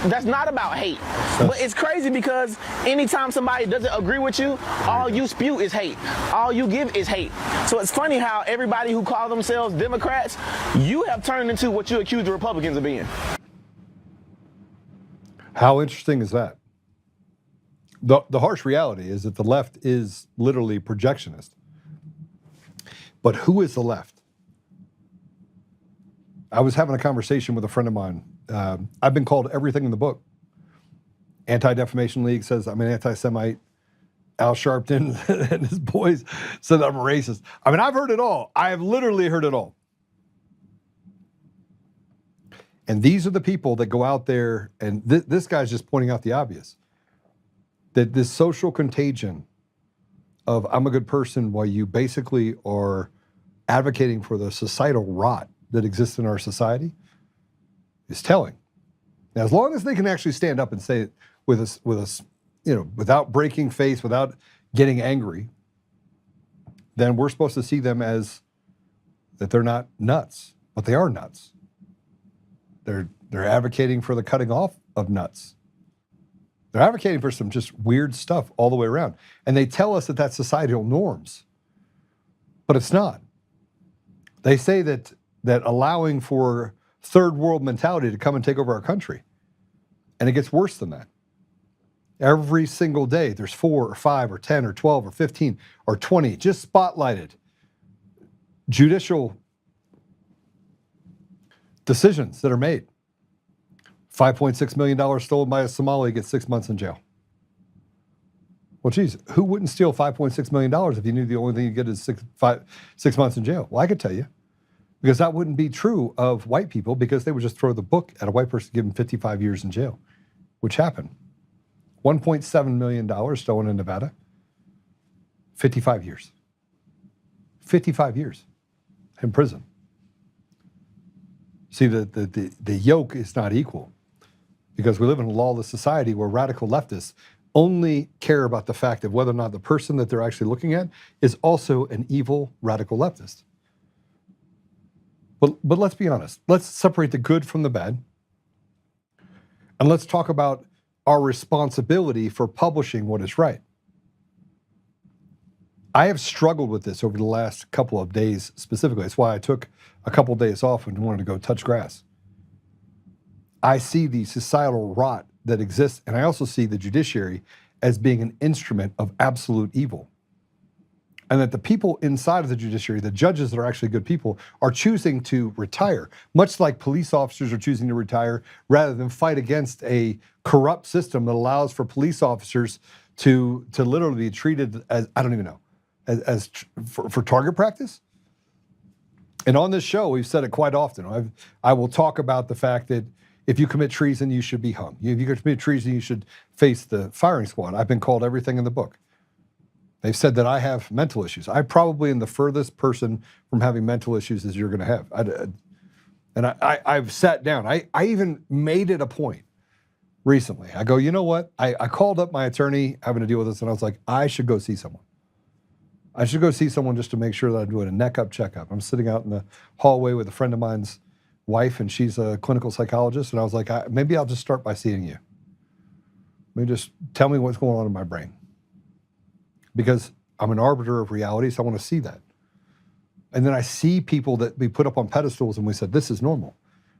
that's not about hate. But it's crazy because anytime somebody doesn't agree with you, all you spew is hate. All you give is hate. So it's funny how everybody who call themselves Democrats, you have turned into what you accuse the Republicans of being. How interesting is that? The harsh reality is that the left is literally projectionist. But who is the left? I was having a conversation with a friend of mine. I've been called everything in the book. Anti-Defamation League says I'm an anti-Semite. Al Sharpton and his boys said I'm a racist. I mean, I've heard it all. I have literally heard it all. And these are the people that go out there, and this guy's just pointing out the obvious. That this social contagion of I'm a good person while you basically are advocating for the societal rot that exists in our society is telling. Now, as long as they can actually stand up and say it with us, you know, without breaking face, without getting angry, then we're supposed to see them as that they're not nuts, but they are nuts. They're advocating for the cutting off of nuts. They're advocating for some just weird stuff all the way around. And they tell us that that's societal norms. But it's not. They say that allowing for third world mentality to come and take over our country. And it gets worse than that. Every single day, there's 4 or 5 or 10 or 12 or 15 or 20 just spotlighted judicial decisions that are made. $5.6 million stolen by a Somali gets 6 months in jail. Well, geez, who wouldn't steal $5.6 million if you knew the only thing you get is 6 months in jail? Well, I could tell you, because that wouldn't be true of white people, because they would just throw the book at a white person, give them 55 years in jail, which happened. $1.7 million stolen in Nevada, 55 years. 55 years in prison. See, the yoke is not equal, because we live in a lawless society where radical leftists only care about the fact of whether or not the person that they're actually looking at is also an evil radical leftist. But let's be honest. Let's separate the good from the bad. And let's talk about our responsibility for publishing what is right. I have struggled with this over the last couple of days specifically. That's why I took a couple of days off and wanted to go touch grass. I see the societal rot that exists, and I also see the judiciary as being an instrument of absolute evil. And that the people inside of the judiciary, the judges that are actually good people, are choosing to retire, much like police officers are choosing to retire rather than fight against a corrupt system that allows for police officers to literally be treated as, I don't even know, for target practice. And on this show, we've said it quite often. I will talk about the fact that if you commit treason, you should be hung. If you commit treason, you should face the firing squad. I've been called everything in the book. They've said that I have mental issues. I probably am the furthest person from having mental issues as you're going to have. I've sat down. I even made it a point recently. I go, you know what? I called up my attorney having to deal with this, and I was like, I should go see someone. I should go see someone just to make sure that I'm doing a neck-up checkup. I'm sitting out in the hallway with a friend of mine's wife, and she's a clinical psychologist, and I was like, maybe I'll just start by seeing you. Maybe just tell me what's going on in my brain. Because I'm an arbiter of reality, so I want to see that. And then I see people that we put up on pedestals, and we said, this is normal.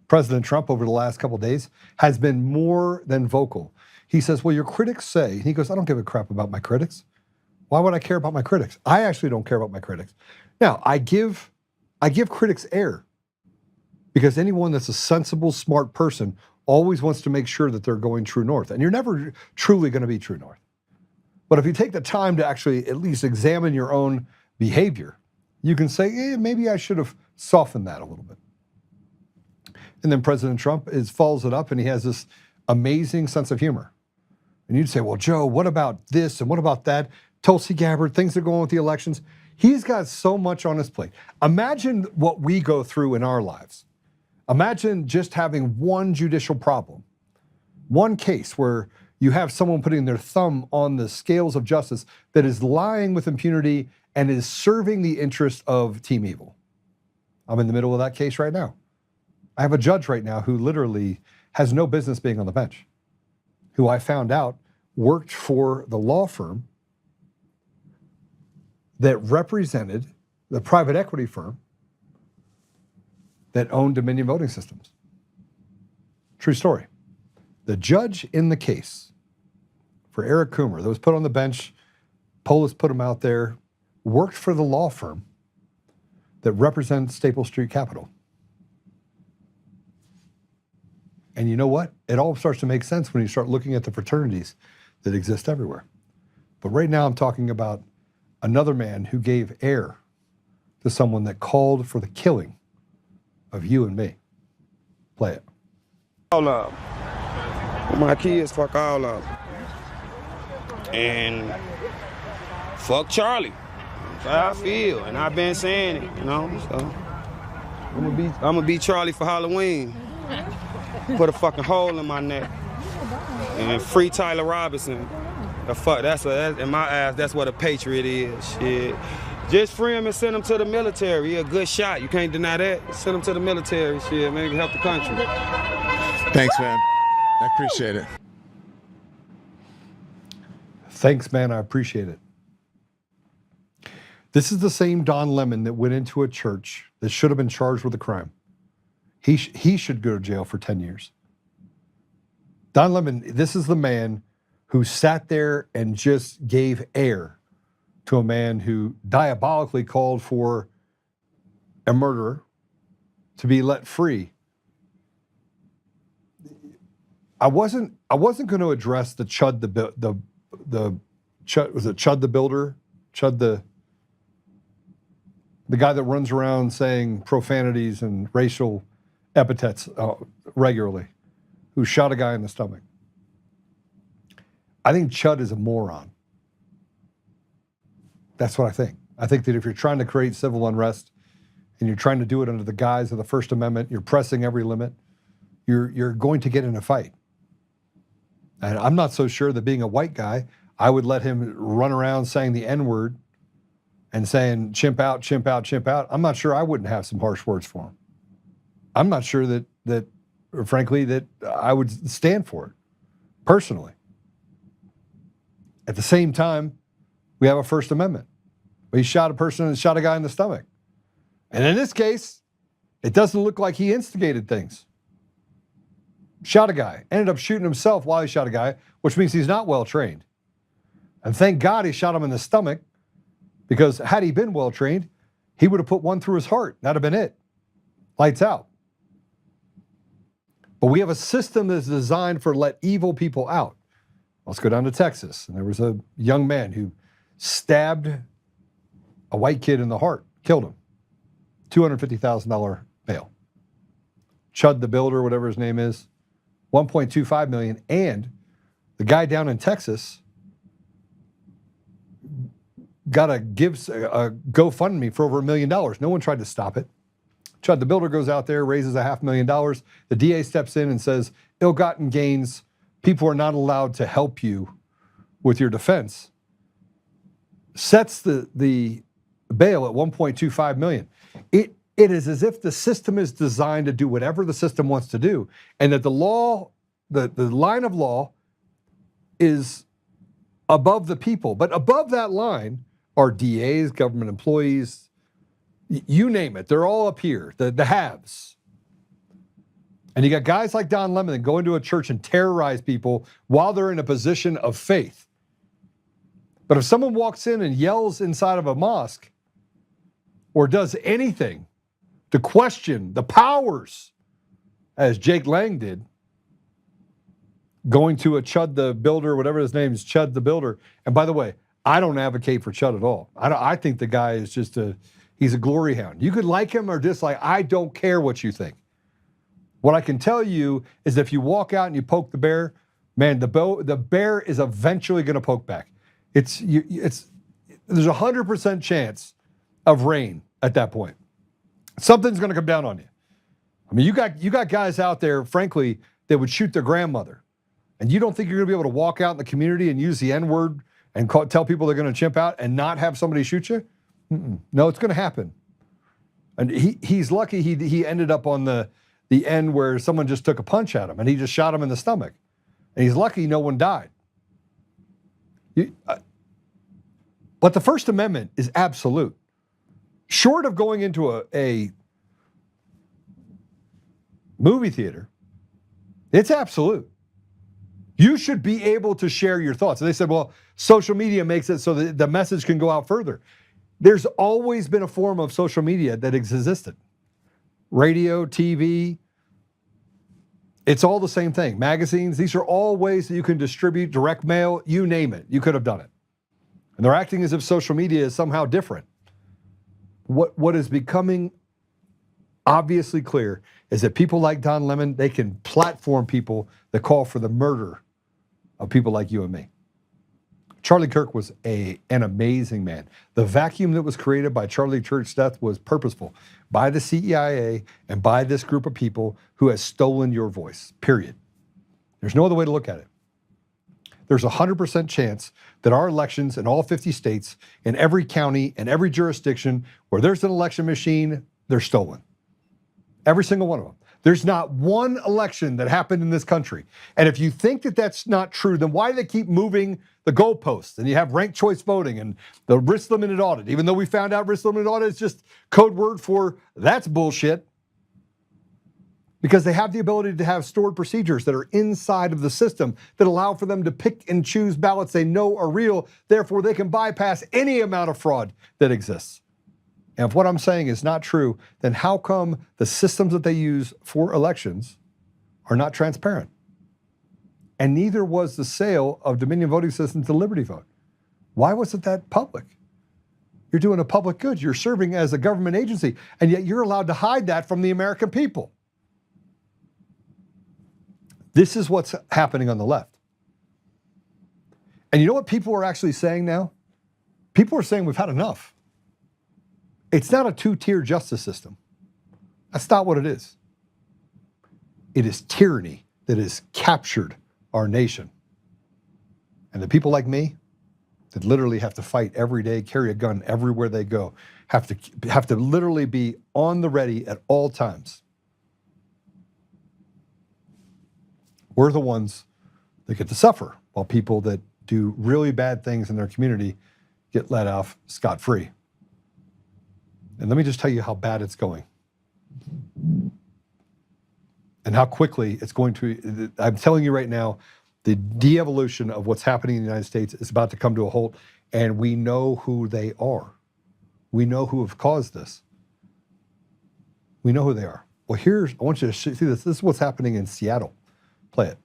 President Trump, over the last couple of days, has been more than vocal. He says, well, your critics say, and he goes, I don't give a crap about my critics. Why would I care about my critics? I actually don't care about my critics. Now, I give critics air, because anyone that's a sensible, smart person always wants to make sure that they're going true north. And you're never truly going to be true north. But if you take the time to actually at least examine your own behavior, you can say, maybe I should have softened that a little bit. And then President Trump follows it up, and he has this amazing sense of humor. And you'd say, well, Joe, what about this and what about that? Tulsi Gabbard, things that are going on with the elections. He's got so much on his plate. Imagine what we go through in our lives. Imagine just having one judicial problem, one case where you have someone putting their thumb on the scales of justice that is lying with impunity and is serving the interest of Team Evil. I'm in the middle of that case right now. I have a judge right now who literally has no business being on the bench, who I found out worked for the law firm that represented the private equity firm that owned Dominion Voting Systems. True story. The judge in the case for Eric Coomer that was put on the bench, Polis put him out there, worked for the law firm that represents Staple Street Capital. And you know what? It all starts to make sense when you start looking at the fraternities that exist everywhere. But right now I'm talking about another man who gave air to someone that called for the killing of you and me. Play it. All up. My kids, fuck all up. And fuck Charlie. That's how I feel, and I've been saying it, you know, so. I'm gonna be Charlie for Halloween. Put a fucking hole in my neck. And free Tyler Robinson. In my eyes, that's what a patriot is, shit. Just free him and send him to the military. He a good shot, you can't deny that. Send him to the military, shit, man, help the country. Thanks, man. I appreciate it. Thanks, man, I appreciate it. This is the same Don Lemon that went into a church that should have been charged with a crime. He should go to jail for 10 years. Don Lemon, this is the man who sat there and just gave air to a man who diabolically called for a murderer to be let free. I wasn't going to address the Chud the Chud, was it Chud the Builder? Chud the guy that runs around saying profanities and racial epithets regularly, who shot a guy in the stomach. I think Chud is a moron. That's what I think. I think that if you're trying to create civil unrest and you're trying to do it under the guise of the First Amendment, you're pressing every limit, you're going to get in a fight. And I'm not so sure that being a white guy, I would let him run around saying the N-word and saying chimp out, chimp out, chimp out. I'm not sure I wouldn't have some harsh words for him. I'm not sure that frankly, that I would stand for it, personally. At the same time, we have a First Amendment. He shot a person and shot a guy in the stomach. And in this case, it doesn't look like he instigated things. Shot a guy, ended up shooting himself while he shot a guy, which means he's not well trained. And thank God he shot him in the stomach, because had he been well trained, he would have put one through his heart. That'd have been it. Lights out. But we have a system that's designed for let evil people out. Let's go down to Texas. And there was a young man who stabbed a white kid in the heart, killed him. $250,000 bail. Chud the Builder, whatever his name is, $1.25 million. And the guy down in Texas got a GoFundMe for over $1 million. No one tried to stop it. Chud the Builder goes out there, raises $500,000. The DA steps in and says, ill-gotten gains, people are not allowed to help you with your defense. Sets the bail at $1.25 million. It is as if the system is designed to do whatever the system wants to do, and that the law, the line of law is above the people. But above that line are DAs, government employees, you name it. They're all up here, the haves. And you got guys like Don Lemon that go into a church and terrorize people while they're in a position of faith. But if someone walks in and yells inside of a mosque or does anything to question the powers, as Jake Lang did, going to a Chud the Builder, whatever his name is, Chud the Builder. And by the way, I don't advocate for Chud at all. I think the guy is just he's a glory hound. You could like him or dislike. I don't care what you think. What I can tell you is if you walk out and you poke the bear, man, the bear is eventually going to poke back. There's 100% chance of rain at that point. Something's going to come down on you. I mean, you got guys out there, frankly, that would shoot their grandmother, and you don't think you're going to be able to walk out in the community and use the N-word and tell people they're going to chimp out and not have somebody shoot you? No, it's going to happen. And he's lucky he ended up on the end where someone just took a punch at him and he just shot him in the stomach. And he's lucky no one died. But the First Amendment is absolute. Short of going into a movie theater, it's absolute. You should be able to share your thoughts. And they said, well, social media makes it so that the message can go out further. There's always been a form of social media that existed. Radio, TV, it's all the same thing. Magazines, these are all ways that you can distribute, direct mail, you name it. You could have done it. And they're acting as if social media is somehow different. What is becoming obviously clear is that people like Don Lemon, they can platform people that call for the murder of people like you and me. Charlie Kirk was an amazing man. The vacuum that was created by Charlie Kirk's death was purposeful by the CIA and by this group of people who has stolen your voice, period. There's no other way to look at it. There's a 100% chance that our elections in all 50 states, in every county, in every jurisdiction where there's an election machine, they're stolen. Every single one of them. There's not one election that happened in this country. And if you think that that's not true, then why do they keep moving the goalposts? And you have ranked choice voting and the risk limited audit, even though we found out risk limited audit is just code word for that's bullshit. Because they have the ability to have stored procedures that are inside of the system that allow for them to pick and choose ballots they know are real. Therefore, they can bypass any amount of fraud that exists. And if what I'm saying is not true, then how come the systems that they use for elections are not transparent? And neither was the sale of Dominion voting systems to Liberty Vote. Why wasn't that public? You're doing a public good. You're serving as a government agency, and yet you're allowed to hide that from the American people. This is what's happening on the left. And you know what people are actually saying now? People are saying we've had enough. It's not a two-tier justice system. That's not what it is. It is tyranny that has captured our nation. And the people like me that literally have to fight every day, carry a gun everywhere they go, have to literally be on the ready at all times. We're the ones that get to suffer, while people that do really bad things in their community get let off scot-free. And let me just tell you how bad it's going. And how quickly it's going to, I'm telling you right now, the de-evolution of what's happening in the United States is about to come to a halt, and we know who they are. We know who have caused this. We know who they are. Well, I want you to see this. This is what's happening in Seattle. Play it.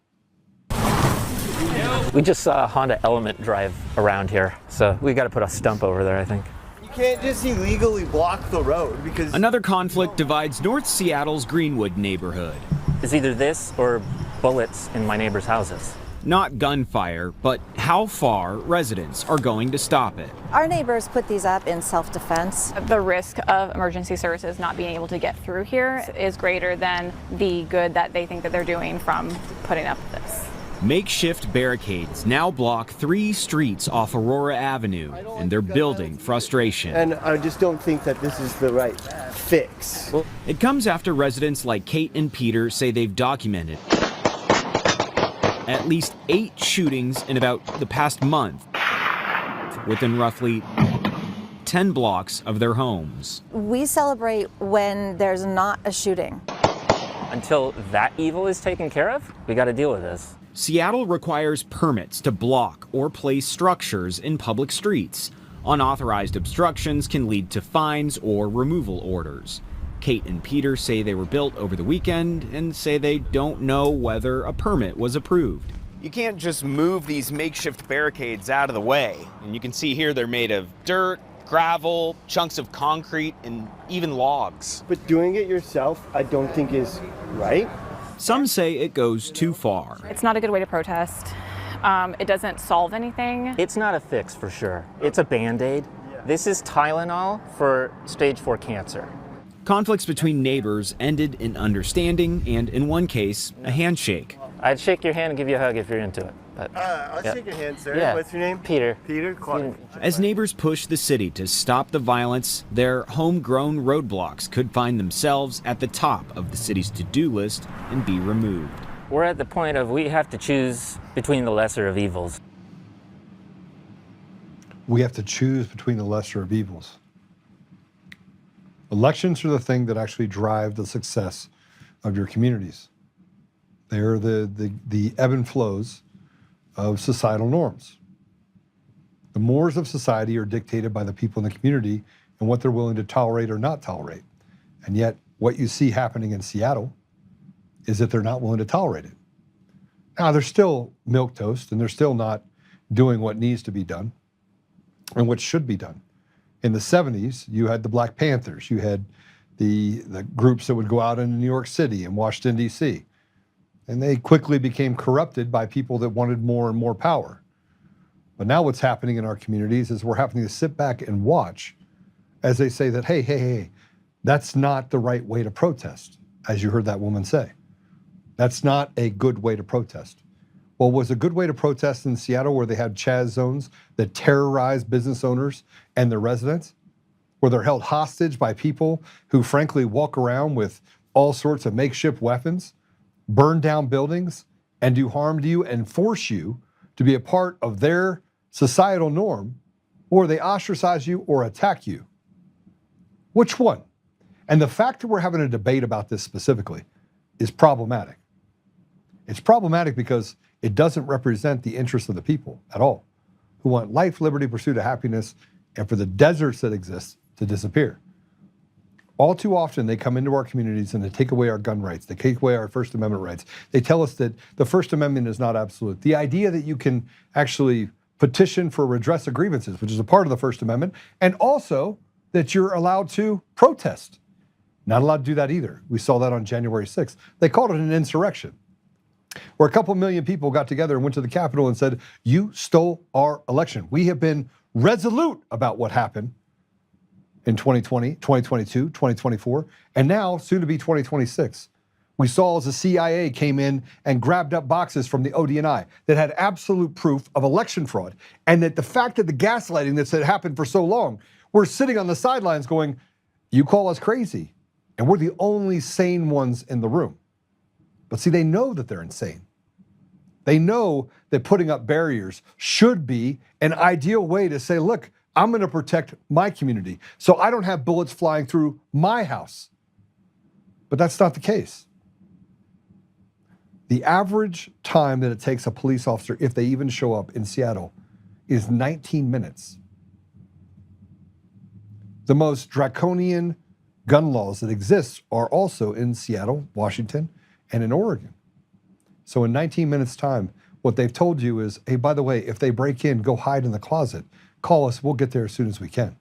We just saw a Honda Element drive around here, so we got to put a stump over there, I think. You can't just illegally block the road because... Another conflict divides North Seattle's Greenwood neighborhood. It's either this or bullets in my neighbors' houses. Not gunfire, but how far residents are going to stop it. Our neighbors put these up in self-defense. The risk of emergency services not being able to get through here is greater than the good that they think that they're doing from putting up this. Makeshift barricades now block 3 streets off Aurora Avenue, and they're building frustration. And I just don't think that this is the right fix. It comes after residents like Kate and Peter say they've documented at least 8 shootings in about the past month within roughly 10 blocks of their homes. We celebrate when there's not a shooting. Until that evil is taken care of, we got to deal with this. Seattle requires permits to block or place structures in public streets. Unauthorized obstructions can lead to fines or removal orders. Kate and Peter say they were built over the weekend and say they don't know whether a permit was approved. You can't just move these makeshift barricades out of the way. And you can see here they're made of dirt, gravel, chunks of concrete, and even logs. But doing it yourself, I don't think is right. Some say it goes too far. It's not a good way to protest. It doesn't solve anything. It's not a fix for sure. It's a Band-Aid. This is Tylenol for stage 4 cancer. Conflicts between neighbors ended in understanding and, in one case, a handshake. I'd shake your hand and give you a hug if you're into it. But, I'll shake your hand, sir. Yeah. What's your name? Peter. Peter Clark. As neighbors push the city to stop the violence, their homegrown roadblocks could find themselves at the top of the city's to-do list and be removed. We're at the point of we have to choose between the lesser of evils. We have to choose between the lesser of evils. Elections are the thing that actually drive the success of your communities. They're the ebb and flows of societal norms. The mores of society are dictated by the people in the community and what they're willing to tolerate or not tolerate. And yet, what you see happening in Seattle is that they're not willing to tolerate it. Now, they're still milquetoast, and they're still not doing what needs to be done and what should be done. In the 70s, you had the Black Panthers. You had the groups that would go out in New York City and Washington, D.C., and they quickly became corrupted by people that wanted more and more power. But now what's happening in our communities is we're having to sit back and watch as they say that, hey, that's not the right way to protest, as you heard that woman say. That's not a good way to protest. Well, was a good way to protest in Seattle where they had Chaz zones that terrorized business owners and their residents, where they're held hostage by people who frankly walk around with all sorts of makeshift weapons, burn down buildings, and do harm to you and force you to be a part of their societal norm, or they ostracize you or attack you. Which one? And the fact that we're having a debate about this specifically is problematic. It's problematic because it doesn't represent the interests of the people at all, who want life, liberty, pursuit of happiness, and for the deserts that exist to disappear. All too often, they come into our communities and they take away our gun rights. They take away our First Amendment rights. They tell us that the First Amendment is not absolute. The idea that you can actually petition for redress of grievances, which is a part of the First Amendment, and also that you're allowed to protest. Not allowed to do that either. We saw that on January 6th. They called it an insurrection, where a couple million people got together and went to the Capitol and said, you stole our election. We have been resolute about what happened in 2020, 2022, 2024, and now soon to be 2026. We saw as the CIA came in and grabbed up boxes from the ODNI that had absolute proof of election fraud, and that the fact that the gaslighting that's had happened for so long, we're sitting on the sidelines going, you call us crazy, and we're the only sane ones in the room. But see, they know that they're insane. They know that putting up barriers should be an ideal way to say, look, I'm going to protect my community so I don't have bullets flying through my house. But that's not the case. The average time that it takes a police officer, if they even show up in Seattle, is 19 minutes. The most draconian gun laws that exist are also in Seattle, Washington, and in Oregon. So in 19 minutes time, what they've told you is, hey, by the way, if they break in, go hide in the closet. Call us, we'll get there as soon as we can.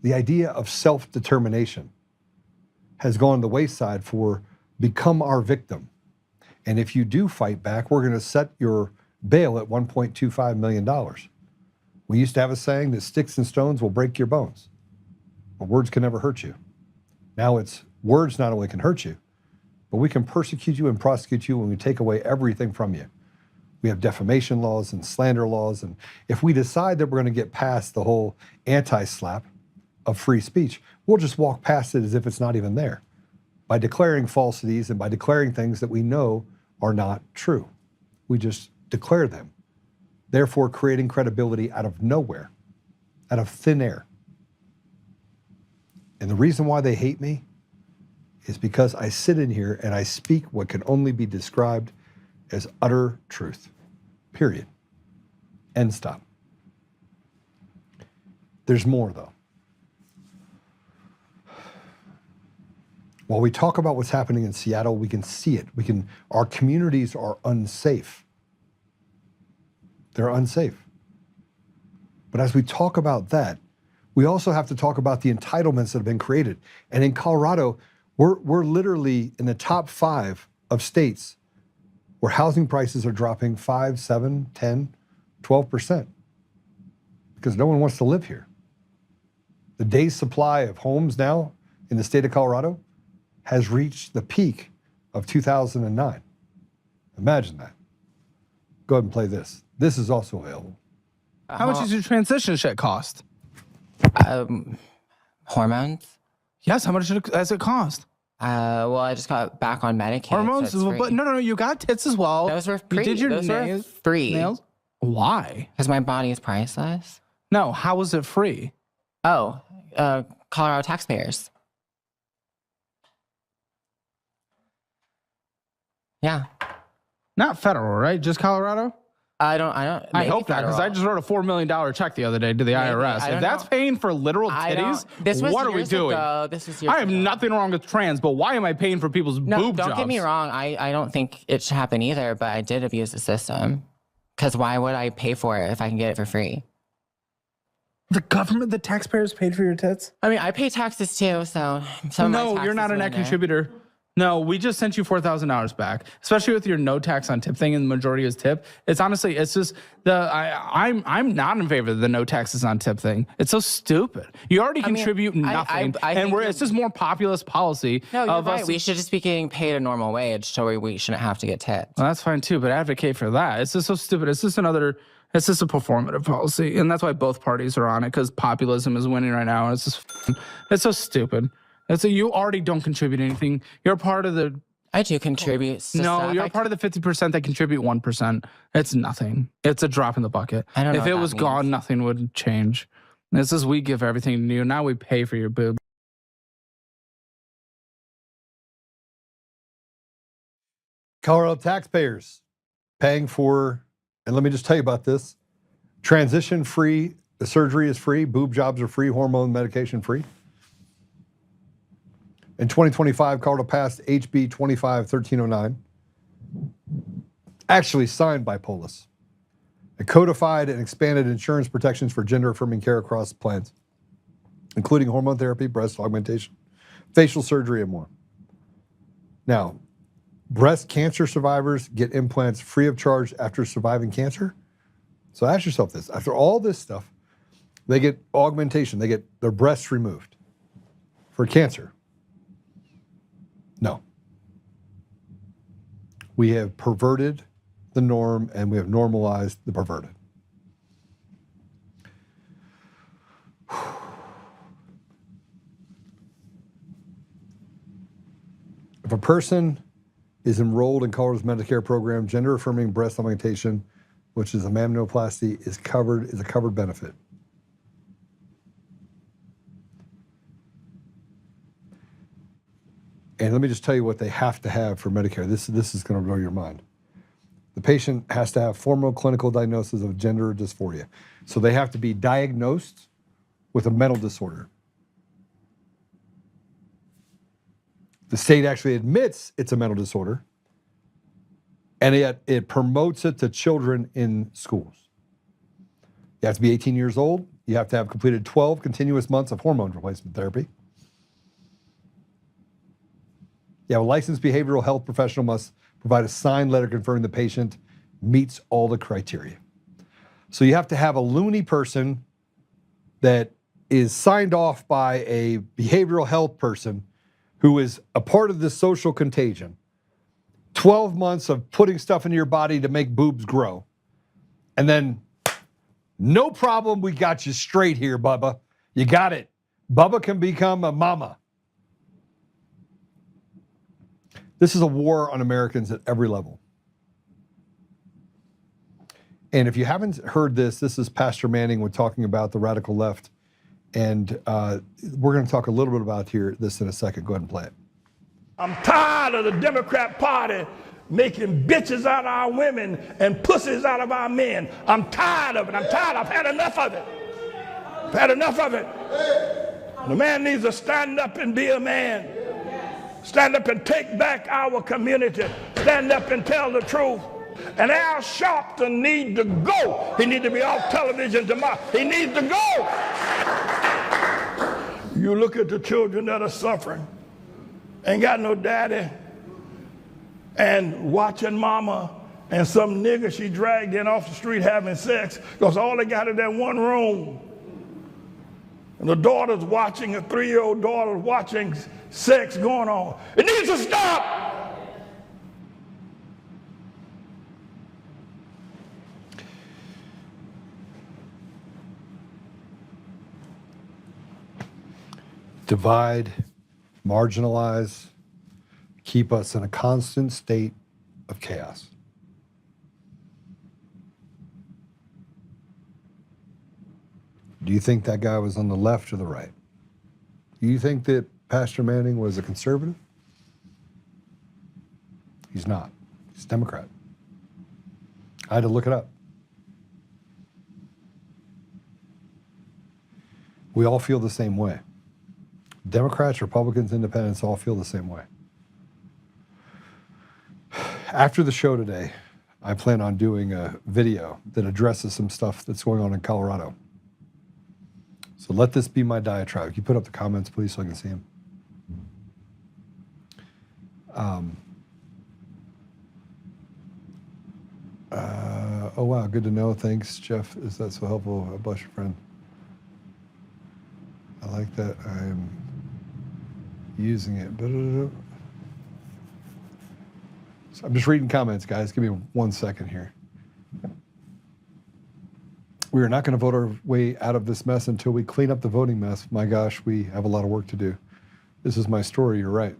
The idea of self-determination has gone to the wayside for become our victim. And if you do fight back, we're going to set your bail at $1.25 million. We used to have a saying that sticks and stones will break your bones, but words can never hurt you. Now it's words not only can hurt you, but we can persecute you and prosecute you when we take away everything from you. We have defamation laws and slander laws, and if we decide that we're going to get past the whole anti-slap of free speech, we'll just walk past it as if it's not even there, by declaring falsities and by declaring things that we know are not true. We just declare them, therefore creating credibility out of nowhere, out of thin air. And the reason why they hate me is because I sit in here and I speak what can only be described as utter truth, period. End stop. There's more though. While we talk about what's happening in Seattle, we can see it. Our communities are unsafe. They're unsafe. But as we talk about that, we also have to talk about the entitlements that have been created. And in Colorado, we're literally in the top 5 of states where housing prices are dropping 5, 7, 10, 12%, because no one wants to live here. The day's supply of homes now in the state of Colorado has reached the peak of 2009. Imagine that. Go ahead and play this. This is also available. How much does your transition shit cost? Hormones? Yes, how much does it cost? Well, I just got back on Medicaid. Hormones? So but no, you got tits as well. Those were free. You did your Those nails? were free. Nails? Why? Because my body is priceless. No, how was it free? Oh, Colorado taxpayers. Yeah. Not federal, right? Just Colorado? I hope not, because I just wrote a $4 million check the other day to the IRS. If that's paying for literal titties, what are we doing? I have nothing wrong with trans, but why am I paying for people's boob jobs? Don't get me wrong. I don't think it should happen either, but I did abuse the system. Because why would I pay for it if I can get it for free? The government, the taxpayers paid for your tits? I mean, I pay taxes too, so No, you're not a net contributor. No, we just sent you $4,000 back, especially with your no tax on tip thing, and the majority is tip. It's honestly, it's just I'm not in favor of the no taxes on tip thing. It's so stupid. You already contribute nothing, and it's just more populist policy. No, you're right. We should just be getting paid a normal wage, so we shouldn't have to get tipped. Well, that's fine too, but advocate for that. It's just so stupid. It's just a performative policy, and that's why both parties are on it, because populism is winning right now. And it's so stupid. So you already don't contribute anything. You're part of the. I do contribute. No, you're part of the 50% that contribute 1%. It's nothing. It's a drop in the bucket. I don't know if what it that was means. gone, nothing would change. This is we give everything to you. Now we pay for your boob. Colorado taxpayers paying for, and let me just tell you about this, transition free, the surgery is free, boob jobs are free, hormone medication free. In 2025, Colorado passed HB 25-1309, actually signed by Polis. It codified and expanded insurance protections for gender-affirming care across plans, including hormone therapy, breast augmentation, facial surgery, and more. Now, breast cancer survivors get implants free of charge after surviving cancer. So ask yourself this. After all this stuff, they get augmentation. They get their breasts removed for cancer. No. We have perverted the norm and we have normalized the perverted. If a person is enrolled in Colorado's Medicare program, gender-affirming breast augmentation, which is a mammoplasty, is a covered benefit. And let me just tell you what they have to have for Medicare. This is going to blow your mind. The patient has to have formal clinical diagnosis of gender dysphoria. So they have to be diagnosed with a mental disorder. The state actually admits it's a mental disorder, and yet it promotes it to children in schools. You have to be 18 years old. You have to have completed 12 continuous months of hormone replacement therapy. You have a licensed behavioral health professional must provide a signed letter confirming the patient meets all the criteria. So you have to have a loony person that is signed off by a behavioral health person who is a part of this social contagion. 12 months of putting stuff into your body to make boobs grow. And then, no problem, we got you straight here, Bubba. You got it. Bubba can become a mama. This is a war on Americans at every level. And if you haven't heard this, this is Pastor Manning. We're talking about the radical left. And we're going to talk a little bit about this in a second. Go ahead and play it. I'm tired of the Democrat Party making bitches out of our women and pussies out of our men. I'm tired of it. I'm tired. I've had enough of it. I've had enough of it. The man needs to stand up and be a man. Stand up and take back our community. Stand up and tell the truth. And Al Sharpton needs to go. He needs to be off television tomorrow. He needs to go. You look at the children that are suffering, ain't got no daddy, and watching mama and some nigga she dragged in off the street having sex because all they got is that one room. And the daughter's watching, a 3-year-old daughter watching sex going on. It needs to stop. Divide, marginalize, keep us in a constant state of chaos. Do you think that guy was on the left or the right? Do you think that Pastor Manning was a conservative? He's not. He's a Democrat. I had to look it up. We all feel the same way. Democrats, Republicans, Independents all feel the same way. After the show today, I plan on doing a video that addresses some stuff that's going on in Colorado. So let this be my diatribe. Can you put up the comments, please, so I can see them? Oh, wow, good to know. Thanks, Jeff. Is that so helpful? Bless your friend. I like that. I'm using it. So I'm just reading comments, guys. Give me 1 second here. We are not going to vote our way out of this mess until we clean up the voting mess. My gosh, we have a lot of work to do. This is my story, you're right.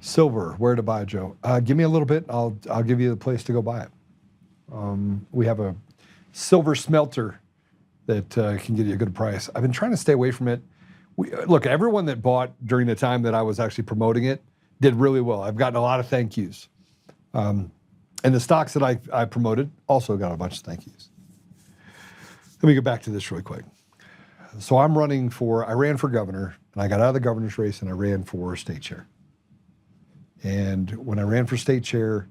Silver, where to buy, Joe? Give me a little bit. I'll give you the place to go buy it. We have a silver smelter that can get you a good price. I've been trying to stay away from it. Look, everyone that bought during the time that I was actually promoting it did really well. I've gotten a lot of thank yous. And the stocks that I promoted also got a bunch of thank yous. Let me go back to this really quick. So I ran for governor, and I got out of the governor's race, and I ran for state chair. And when I ran for state chair,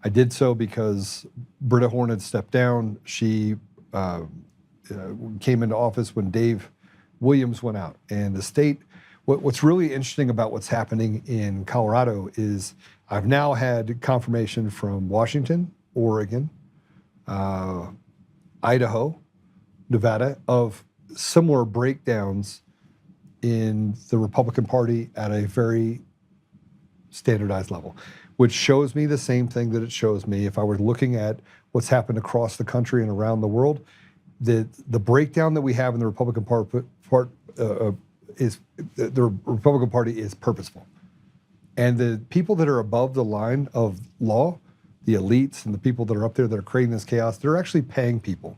I did so because Britta Horn had stepped down. She came into office when Dave Williams went out. And the state, what's really interesting about what's happening in Colorado is I've now had confirmation from Washington, Oregon, Idaho, Nevada, of similar breakdowns in the Republican Party at a very standardized level, which shows me the same thing that it shows me if I were looking at what's happened across the country and around the world. The breakdown that we have in the Republican Republican Party is purposeful. And the people that are above the line of law, the elites and the people that are up there that are creating this chaos, they're actually paying people.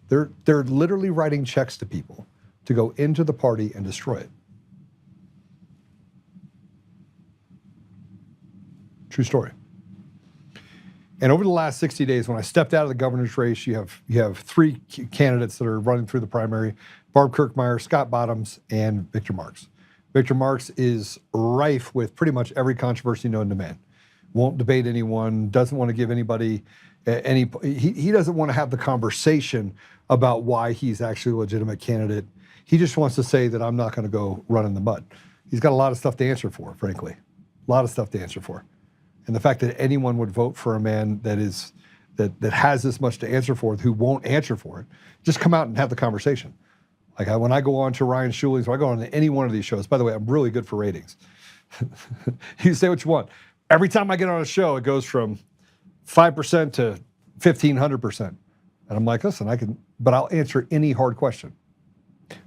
They're literally writing checks to people to go into the party and destroy it. True story. And over the last 60 days, when I stepped out of the governor's race, you have three candidates that are running through the primary: Barb Kirkmeyer, Scott Bottoms, and Victor Marks. Victor Marks is rife with pretty much every controversy known to man. Won't debate anyone, doesn't want to give anybody he doesn't want to have the conversation about why he's actually a legitimate candidate. He just wants to say that I'm not going to go run in the mud. He's got a lot of stuff to answer for, frankly. A lot of stuff to answer for. And the fact that anyone would vote for a man that has this much to answer for, who won't answer for it, just come out and have the conversation. Like when I go on to Ryan Schuling's, or I go on to any one of these shows, by the way, I'm really good for ratings. You say what you want. Every time I get on a show, it goes from 5% to 1,500%. And I'm like, listen, but I'll answer any hard question.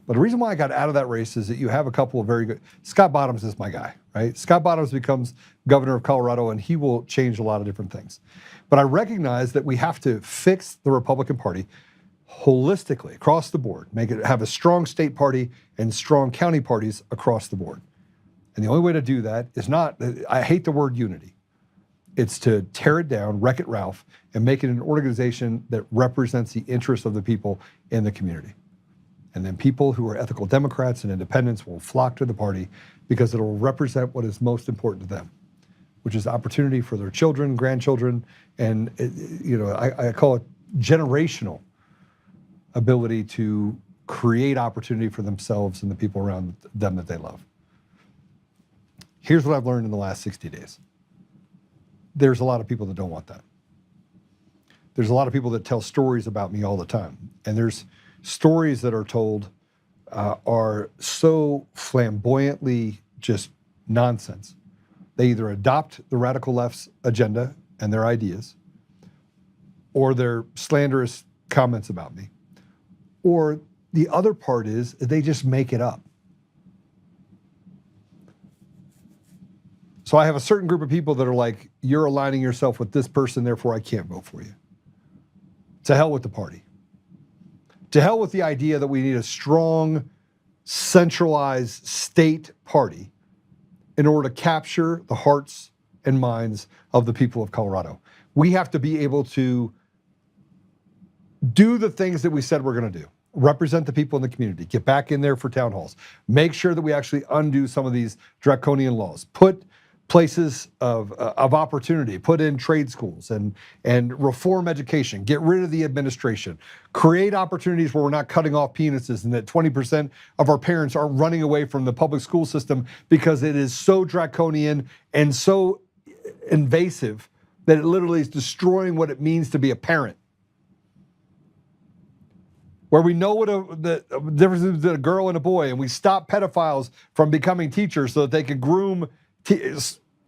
But the reason why I got out of that race is that you have a couple of very good. Scott Bottoms is my guy, right? Scott Bottoms becomes governor of Colorado, and he will change a lot of different things. But I recognize that we have to fix the Republican Party holistically across the board, have a strong state party and strong county parties across the board. And the only way to do that is I hate the word unity. It's to tear it down, Wreck-It Ralph, and make it an organization that represents the interests of the people in the community. And then people who are ethical Democrats and independents will flock to the party because it will represent what is most important to them, which is opportunity for their children, grandchildren, and I call it generational ability to create opportunity for themselves and the people around them that they love. Here's what I've learned in the last 60 days. There's a lot of people that don't want that. There's a lot of people that tell stories about me all the time. And there's stories that are told are so flamboyantly just nonsense. They either adopt the radical left's agenda and their ideas, or their slanderous comments about me, or the other part is they just make it up. So I have a certain group of people that are like, you're aligning yourself with this person, therefore I can't vote for you. To hell with the party. To hell with the idea that we need a strong, centralized state party in order to capture the hearts and minds of the people of Colorado. We have to be able to do the things that we said we're going to do. Represent the people in the community. Get back in there for town halls. Make sure that we actually undo some of these draconian laws. Put places of opportunity, put in trade schools and reform education, get rid of the administration, create opportunities where we're not cutting off penises and that 20% of our parents are running away from the public school system because it is so draconian and so invasive that it literally is destroying what it means to be a parent. Where we know what the difference is between a girl and a boy, and we stop pedophiles from becoming teachers so that they can groom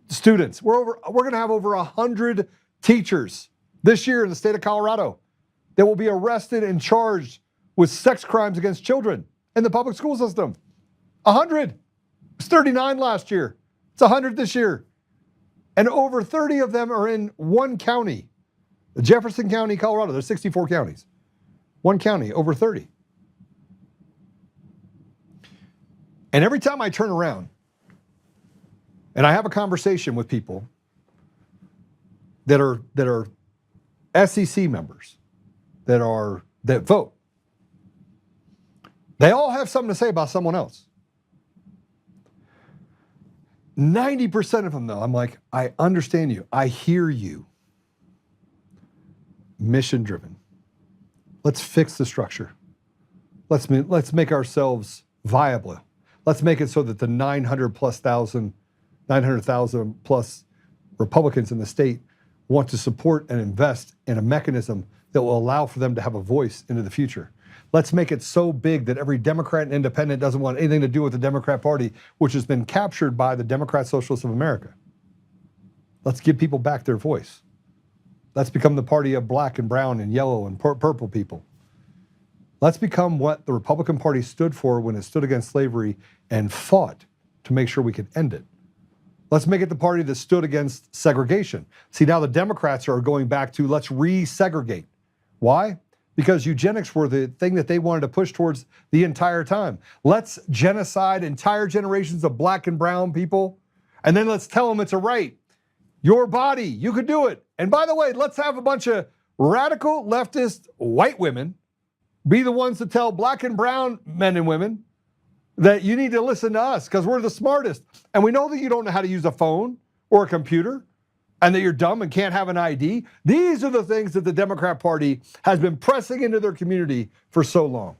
students. We're going to have over 100 teachers this year in the state of Colorado that will be arrested and charged with sex crimes against children in the public school system. 100. It was 39 last year. It's 100 this year. And over 30 of them are in one county. Jefferson County, Colorado. There's 64 counties. One county, over 30. And every time I turn around and I have a conversation with people that are SEC members, that vote, they all have something to say about someone else. 90% of them, though, I'm like, I understand you. I hear you. Mission driven. Let's fix the structure. Let's make ourselves viable. Let's make it so that the 900,000 plus Republicans in the state want to support and invest in a mechanism that will allow for them to have a voice into the future. Let's make it so big that every Democrat and independent doesn't want anything to do with the Democrat Party, which has been captured by the Democrat Socialists of America. Let's give people back their voice. Let's become the party of black and brown and yellow and purple people. Let's become what the Republican Party stood for when it stood against slavery and fought to make sure we could end it. Let's make it the party that stood against segregation. See, now the Democrats are going back to let's resegregate. Why? Because eugenics were the thing that they wanted to push towards the entire time. Let's genocide entire generations of black and brown people, and then let's tell them it's a right. Your body, you could do it. And by the way, let's have a bunch of radical leftist white women be the ones to tell black and brown men and women that you need to listen to us because we're the smartest. And we know that you don't know how to use a phone or a computer and that you're dumb and can't have an ID. These are the things that the Democrat Party has been pressing into their community for so long.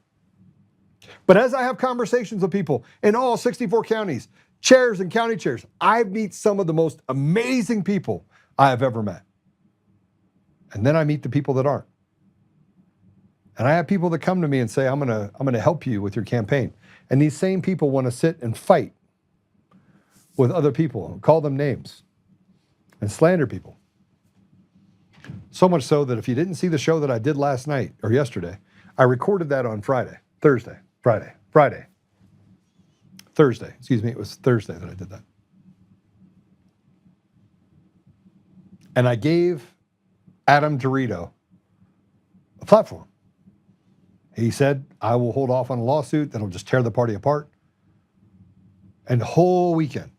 But as I have conversations with people in all 64 counties, chairs and county chairs, I meet some of the most amazing people I have ever met. And then I meet the people that aren't. And I have people that come to me and say, I'm gonna help you with your campaign. And these same people want to sit and fight with other people, call them names, and slander people. So much so that if you didn't see the show that I did last night or yesterday, I recorded that on Thursday, excuse me, it was Thursday that I did that. And I gave Adam Dorito a platform. He said, I will hold off on a lawsuit that'll just tear the party apart. And the whole weekend,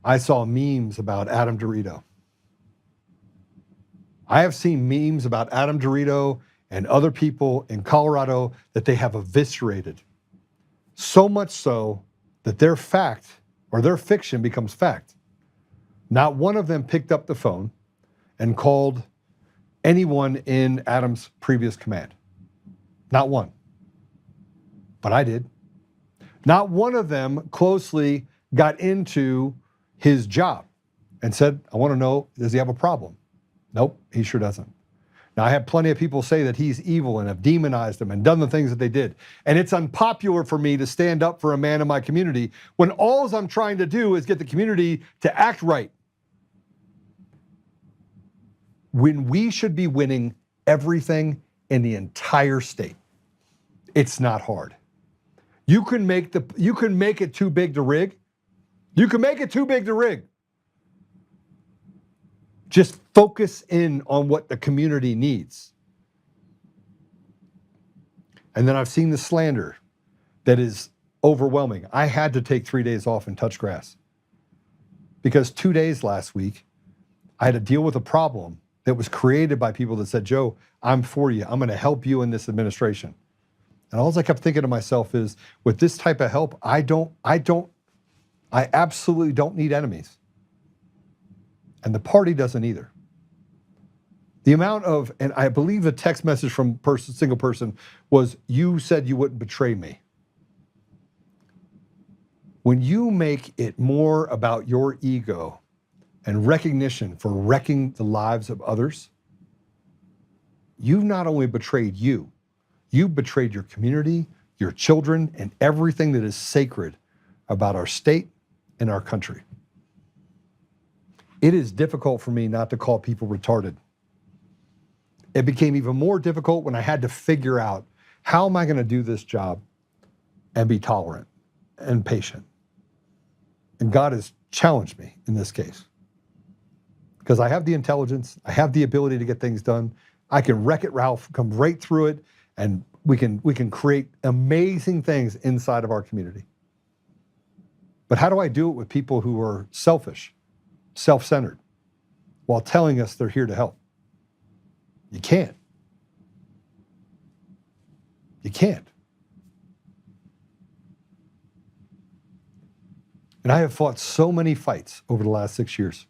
I saw memes about Adam Dorito. I have seen memes about Adam Dorito and other people in Colorado that they have eviscerated. So much so that their fact or their fiction becomes fact. Not one of them picked up the phone and called anyone in Adam's previous command. Not one. But I did. Not one of them closely got into his job and said, I want to know, does he have a problem? Nope, he sure doesn't. Now, I have plenty of people say that he's evil and have demonized him and done the things that they did. And it's unpopular for me to stand up for a man in my community when all I'm trying to do is get the community to act right. When we should be winning everything in the entire state. It's not hard. You can make it too big to rig. You can make it too big to rig. Just focus in on what the community needs. And then I've seen the slander that is overwhelming. I had to take 3 days off and touch grass because 2 days last week, I had to deal with a problem that was created by people that said, Joe, I'm for you. I'm going to help you in this administration. And all I kept thinking to myself is, with this type of help, I absolutely don't need enemies. And the party doesn't either. The amount of, and I believe the text message from single person was, you said you wouldn't betray me. When you make it more about your ego and recognition for wrecking the lives of others, you've not only betrayed you betrayed your community, your children, and everything that is sacred about our state and our country. It is difficult for me not to call people retarded. It became even more difficult when I had to figure out how am I going to do this job and be tolerant and patient? And God has challenged me in this case. Because I have the intelligence, I have the ability to get things done. I can Wreck-It Ralph, come right through it, and we can create amazing things inside of our community. But how do I do it with people who are selfish, self-centered, while telling us they're here to help? You can't. You can't. And I have fought so many fights over the last 6 years.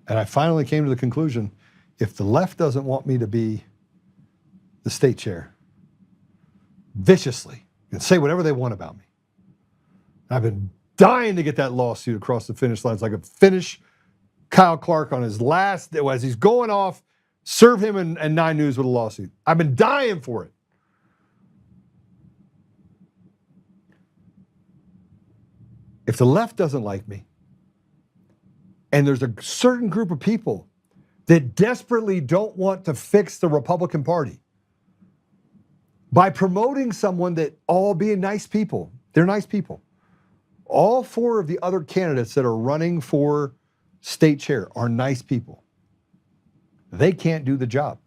And I finally came to the conclusion, if the left doesn't want me to be the state chair, viciously, and say whatever they want about me. I've been dying to get that lawsuit across the finish line so I could finish Kyle Clark on his last, as he's going off, serve him and 9 News with a lawsuit. I've been dying for it. If the left doesn't like me, and there's a certain group of people that desperately don't want to fix the Republican Party by promoting someone that all being nice people, they're nice people. All 4 of the other candidates that are running for state chair are nice people. They can't do the job.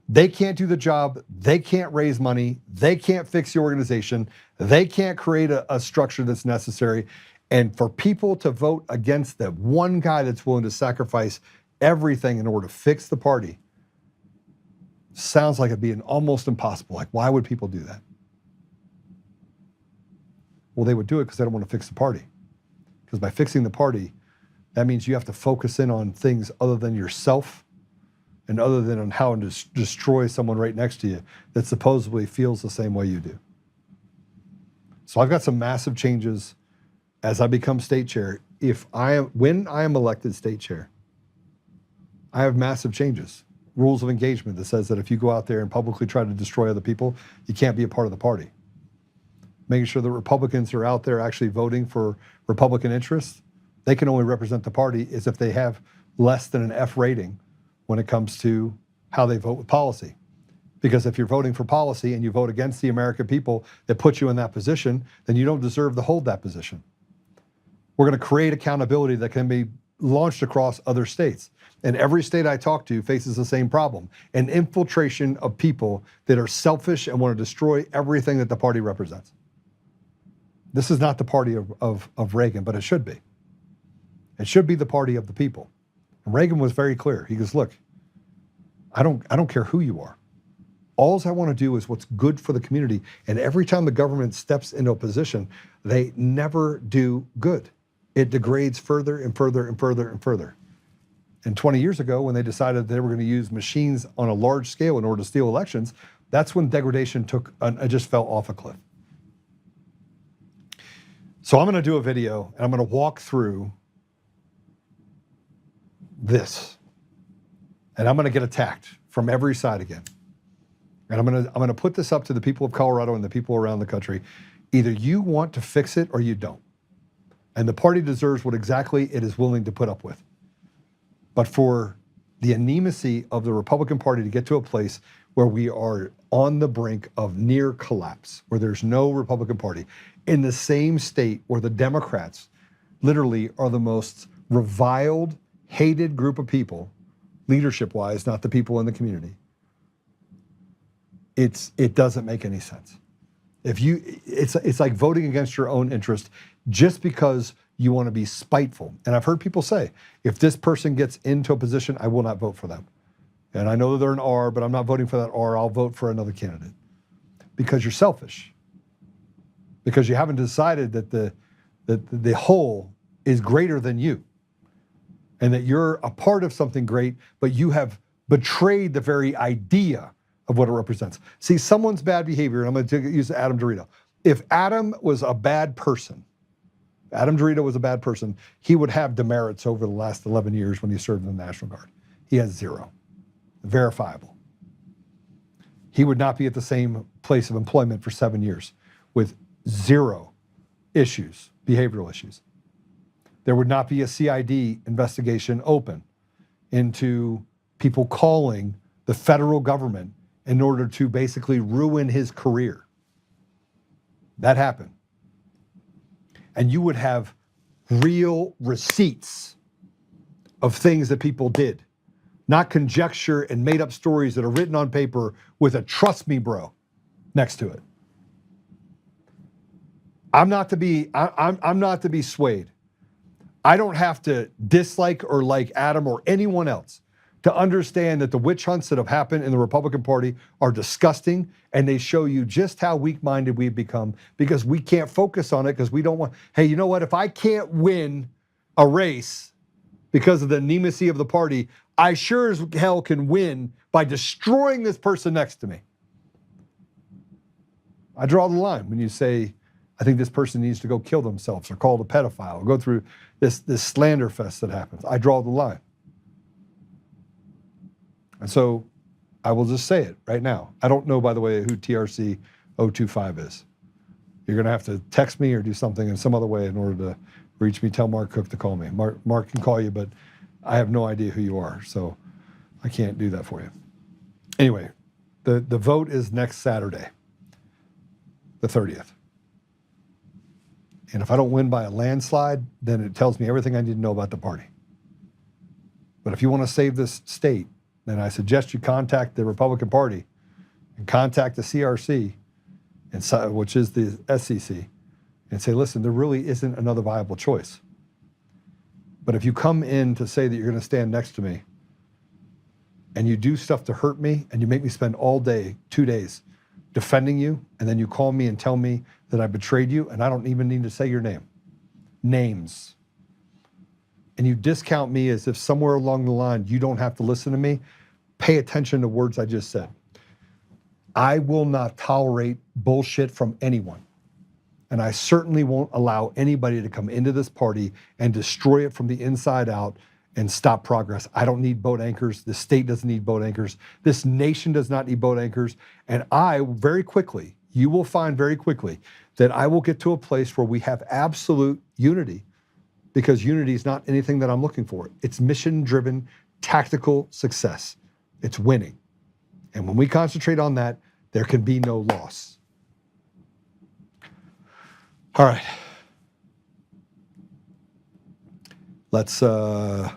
They can't do the job. They can't raise money. They can't fix the organization. They can't create a structure that's necessary. And for people to vote against the one guy that's willing to sacrifice everything in order to fix the party sounds like it'd be almost impossible. Like, why would people do that? Well, they would do it because they don't want to fix the party. Because by fixing the party, that means you have to focus in on things other than yourself and other than on how to destroy someone right next to you that supposedly feels the same way you do. So I've got some massive changes as I become state chair. When I am elected state chair, I have massive changes. Rules of engagement that says that if you go out there and publicly try to destroy other people, you can't be a part of the party. Making sure that Republicans are out there actually voting for Republican interests. They can only represent the party as if they have less than an F rating when it comes to how they vote with policy. Because if you're voting for policy and you vote against the American people that put you in that position, then you don't deserve to hold that position. We're going to create accountability that can be launched across other states. And every state I talk to faces the same problem, an infiltration of people that are selfish and want to destroy everything that the party represents. This is not the party of Reagan, but it should be. It should be the party of the people. And Reagan was very clear. He goes, look, I don't care who you are. All I want to do is what's good for the community. And every time the government steps into a position, they never do good. It degrades further and further and further and further. And 20 years ago, when they decided they were going to use machines on a large scale in order to steal elections, that's when degradation just fell off a cliff. So I'm going to do a video, and I'm going to walk through this. And I'm going to get attacked from every side again. And I'm going to put this up to the people of Colorado and the people around the country. Either you want to fix it or you don't. And the party deserves what exactly it is willing to put up with. But for the anemacy of the Republican Party to get to a place where we are on the brink of near collapse, where there's no Republican Party, in the same state where the Democrats literally are the most reviled, hated group of people, leadership-wise, not the people in the community, it doesn't make any sense. It's like voting against your own interest just because you want to be spiteful. And I've heard people say, if this person gets into a position, I will not vote for them. And I know that they're an R, but I'm not voting for that R. I'll vote for another candidate. Because you're selfish. Because you haven't decided that the whole is greater than you. And that you're a part of something great, but you have betrayed the very idea of what it represents. See, someone's bad behavior, and I'm going to use Adam Dorito. If Adam was a bad person, Adam Dorito was a bad person, he would have demerits over the last 11 years when he served in the National Guard. He has 0. Verifiable. He would not be at the same place of employment for 7 years with 0 issues, behavioral issues. There would not be a CID investigation open into people calling the federal government in order to basically ruin his career. That happened. And you would have real receipts of things that people did, not conjecture and made up stories that are written on paper with a "trust me, bro" next to it. I'm not to be swayed. I don't have to dislike or like Adam or anyone else to understand that the witch hunts that have happened in the Republican Party are disgusting, and they show you just how weak-minded we've become because we can't focus on it because we don't want, hey, you know what? If I can't win a race because of the anemacy of the party, I sure as hell can win by destroying this person next to me. I draw the line when you say, I think this person needs to go kill themselves or called a pedophile or go through this slander fest that happens. I draw the line. And so I will just say it right now. I don't know, by the way, who TRC 025 is. You're going to have to text me or do something in some other way in order to reach me. Tell Mark Cook to call me. Mark can call you, but I have no idea who you are, so I can't do that for you. Anyway, the vote is next Saturday, the 30th. And if I don't win by a landslide, then it tells me everything I need to know about the party. But if you want to save this state, then I suggest you contact the Republican Party and contact the CRC, which is the SEC, and say, listen, there really isn't another viable choice. But if you come in to say that you're going to stand next to me and you do stuff to hurt me and you make me spend all day, 2 days, defending you, and then you call me and tell me that I betrayed you and I don't even need to say your names, and you discount me as if somewhere along the line you don't have to listen to me, pay attention to words I just said. I will not tolerate bullshit from anyone. And I certainly won't allow anybody to come into this party and destroy it from the inside out and stop progress. I don't need boat anchors. The state doesn't need boat anchors. This nation does not need boat anchors. And you will find very quickly that I will get to a place where we have absolute unity, because unity is not anything that I'm looking for. It's mission-driven, tactical success. It's winning. And when we concentrate on that, there can be no loss. All right. Let's pray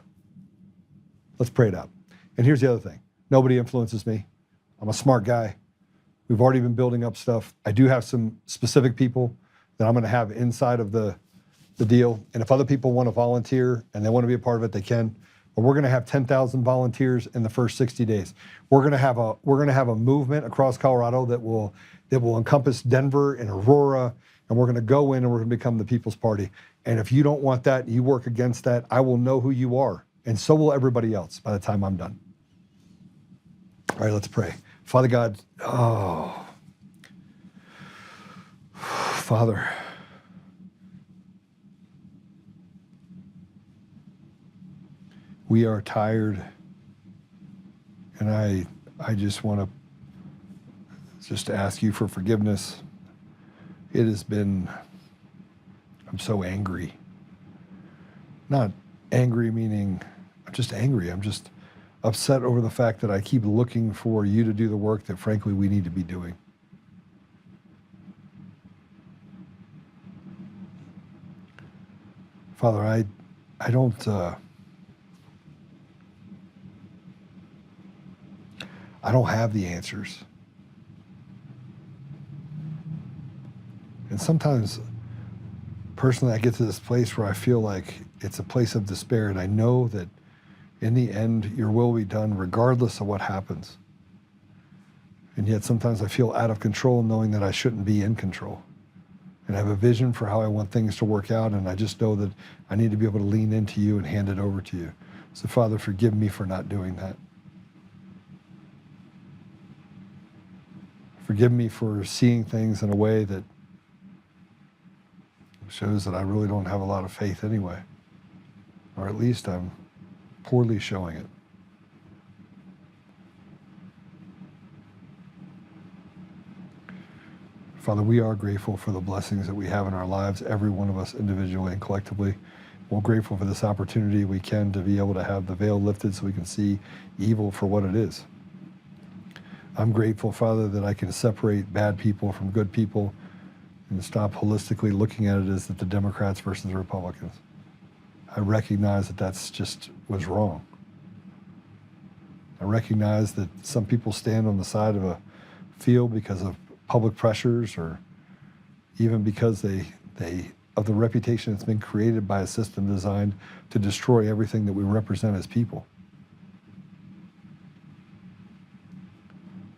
it out. And here's the other thing. Nobody influences me. I'm a smart guy. We've already been building up stuff. I do have some specific people that I'm going to have inside of the deal. And if other people want to volunteer and they want to be a part of it, they can. But we're going to have 10,000 volunteers in the first 60 days. We're going to have a movement across Colorado that will encompass Denver and Aurora, and we're going to go in and we're going to become the People's Party. And if you don't want that, you work against that, I will know who you are, and so will everybody else by the time I'm done. All right, let's pray. Father God, Father, we are tired, and I just want to just ask you for forgiveness. It has been, I'm so angry. Not angry meaning I'm just angry. I'm just upset over the fact that I keep looking for you to do the work that frankly we need to be doing. Father, I don't have the answers. And sometimes, personally, I get to this place where I feel like it's a place of despair, and I know that in the end, your will be done regardless of what happens. And yet sometimes I feel out of control knowing that I shouldn't be in control. And I have a vision for how I want things to work out, and I just know that I need to be able to lean into you and hand it over to you. So Father, forgive me for not doing that. Forgive me for seeing things in a way that shows that I really don't have a lot of faith anyway. Or at least I'm poorly showing it. Father, we are grateful for the blessings that we have in our lives, every one of us individually and collectively. We're grateful for this opportunity we can to be able to have the veil lifted so we can see evil for what it is. I'm grateful, Father, that I can separate bad people from good people and stop holistically looking at it as that the Democrats versus the Republicans. I recognize that that's just was wrong. I recognize that some people stand on the side of a field because of public pressures or even because they of the reputation that's been created by a system designed to destroy everything that we represent as people.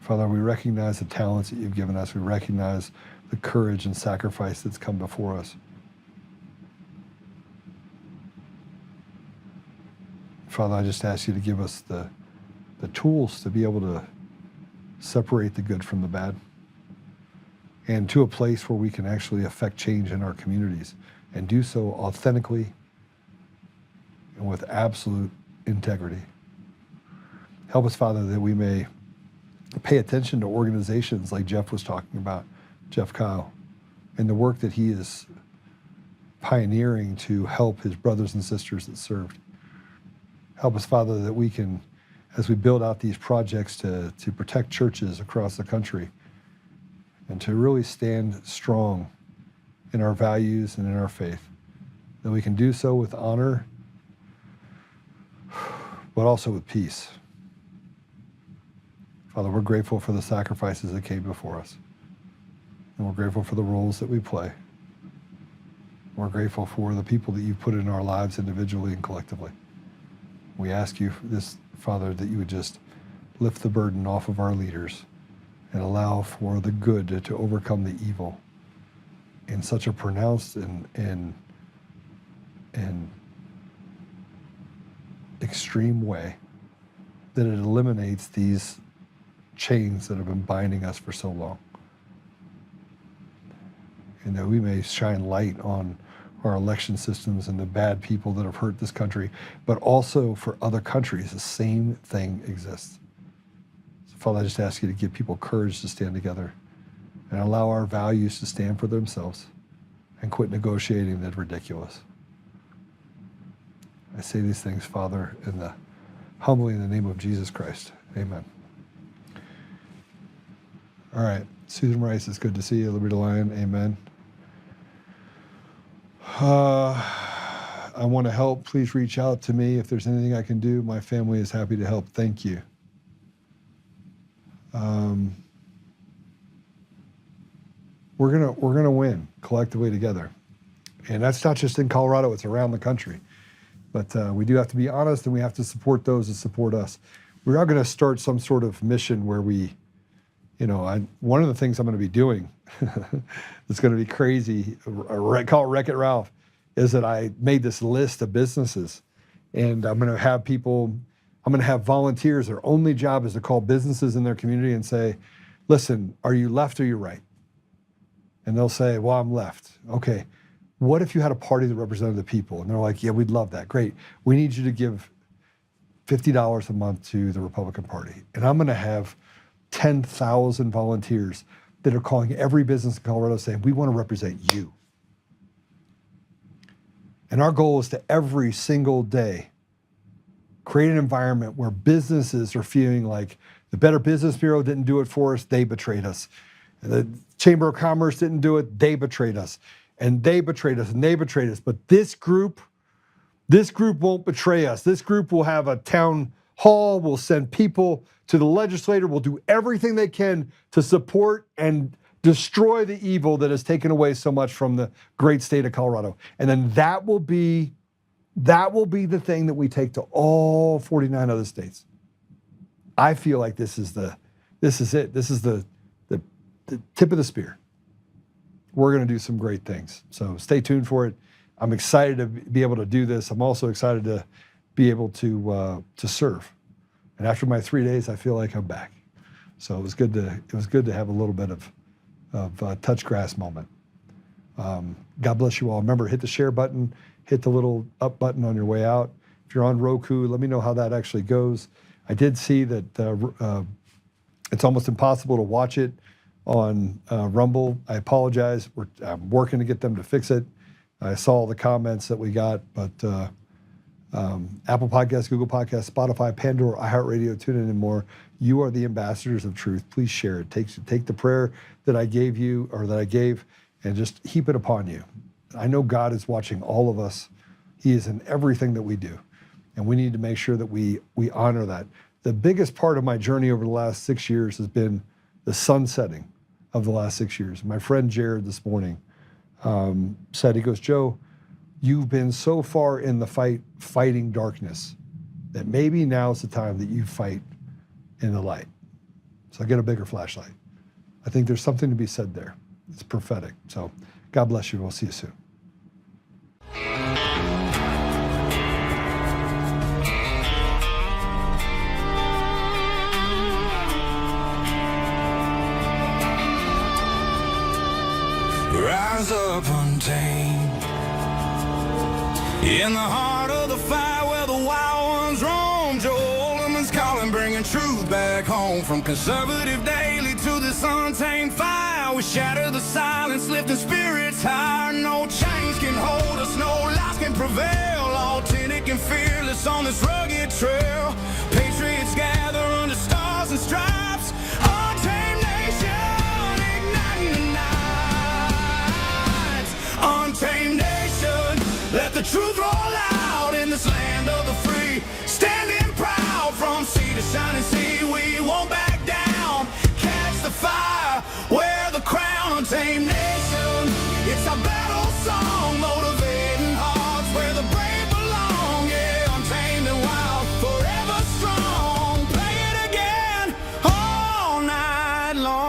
Father, we recognize the talents that you've given us. We recognize the courage and sacrifice that's come before us. Father, I just ask you to give us the tools to be able to separate the good from the bad and to a place where we can actually affect change in our communities and do so authentically and with absolute integrity. Help us, Father, that we may pay attention to organizations like Jeff was talking about, Jeff Kyle, and the work that he is pioneering to help his brothers and sisters that served. Help us, Father, that we can, as we build out these projects to protect churches across the country and to really stand strong in our values and in our faith, that we can do so with honor, but also with peace. Father, we're grateful for the sacrifices that came before us. And we're grateful for the roles that we play. We're grateful for the people that you've put in our lives individually and collectively. We ask you, this, Father, that you would just lift the burden off of our leaders and allow for the good to overcome the evil in such a pronounced and extreme way that it eliminates these chains that have been binding us for so long. And that we may shine light on our election systems and the bad people that have hurt this country, but also for other countries, the same thing exists. So Father, I just ask you to give people courage to stand together and allow our values to stand for themselves and quit negotiating the ridiculous. I say these things, Father, humbly in the name of Jesus Christ. Amen. All right, Susan Rice, it's good to see you. Liberty Lion, amen. I want to help. Please reach out to me if there's anything I can do. My family is happy to help. Thank you. We're gonna win collectively together, and that's not just in Colorado. It's around the country. But we do have to be honest, and we have to support those that support us. We are going to start some sort of mission where we, one of the things I'm going to be doing that's going to be crazy, call it Wreck-It Ralph, is that I made this list of businesses, and I'm going to have volunteers. Their only job is to call businesses in their community and say, listen, are you left or you right? And they'll say, well, I'm left. Okay. What if you had a party that represented the people? And they're like, yeah, we'd love that. Great. We need you to give $50 a month to the Republican Party. And I'm going to have 10,000 volunteers that are calling every business in Colorado saying, we want to represent you. And our goal is to every single day create an environment where businesses are feeling like the Better Business Bureau didn't do it for us, they betrayed us. And the Chamber of Commerce didn't do it, they betrayed us. And they betrayed us, and they betrayed us. But this group won't betray us. This group will have a town hall, will send people to the legislature, will do everything they can to support and destroy the evil that has taken away so much from the great state of Colorado. And then that will be the thing that we take to all 49 other states. I feel like this is it. This is the tip of the spear. We're going to do some great things. So stay tuned for it. I'm excited to be able to do this. I'm also excited to be able to serve. And after my 3 days, I feel like I'm back. So it was good to have a little bit of touch grass moment. God bless you all. Remember, hit the share button, hit the little up button on your way out. If you're on Roku, let me know how that actually goes. I did see that it's almost impossible to watch it on Rumble. I apologize. I'm working to get them to fix it. I saw the comments that we got, but Apple Podcasts, Google Podcasts, Spotify, Pandora, iHeartRadio, TuneIn, and more. You are the ambassadors of truth. Please share it. Take the prayer that I gave you, or that I gave, and just heap it upon you. I know God is watching all of us. He is in everything that we do. And we need to make sure that we honor that. The biggest part of my journey over the last 6 years has been the sunsetting of the last 6 years. My friend Jared this morning said, he goes, Joe, you've been so far in the fighting darkness, that maybe now's the time that you fight in the light. So I get a bigger flashlight. I think there's something to be said there. It's prophetic. So God bless you. We'll see you soon. Rise up untamed, in the heart of the fight where the wild ones roam. Joe Oltmann's calling, bringing truth back home. From conservative daily to this untamed fire, we shatter the silence, lifting spirits higher. No chains can hold us, no lies can prevail. Authentic and fearless on this rugged trail. Patriots gather under stars and stripes. Untamed nation, igniting the night. Untamed nation, let the truth roll out in this land of the free. Standing proud from sea to shining sea, we won't back down. Catch the fire, wear the crown. Untamed nation, it's our battle song, motivating hearts where the brave belong. Yeah, untamed and wild, forever strong. Play it again all night long.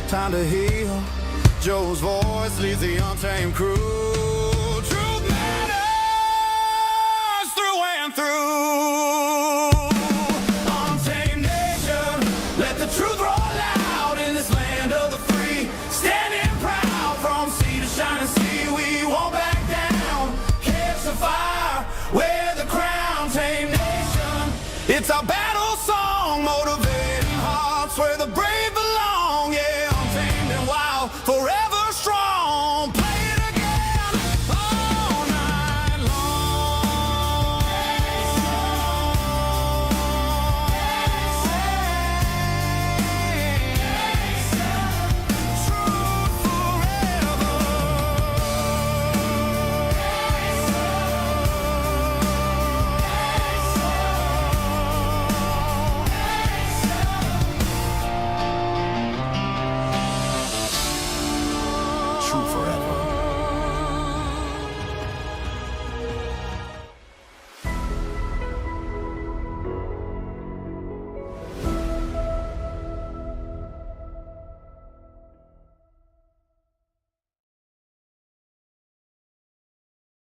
Time to heal. Joe's voice leads the untamed crew. Truth matters through and through. Untamed nation, let the truth roll out in this land of the free. Standing proud from sea to shining sea, we won't back down. Catch the fire, wear the crown. Untamed nation, it's our battle song, motivating hearts where the brave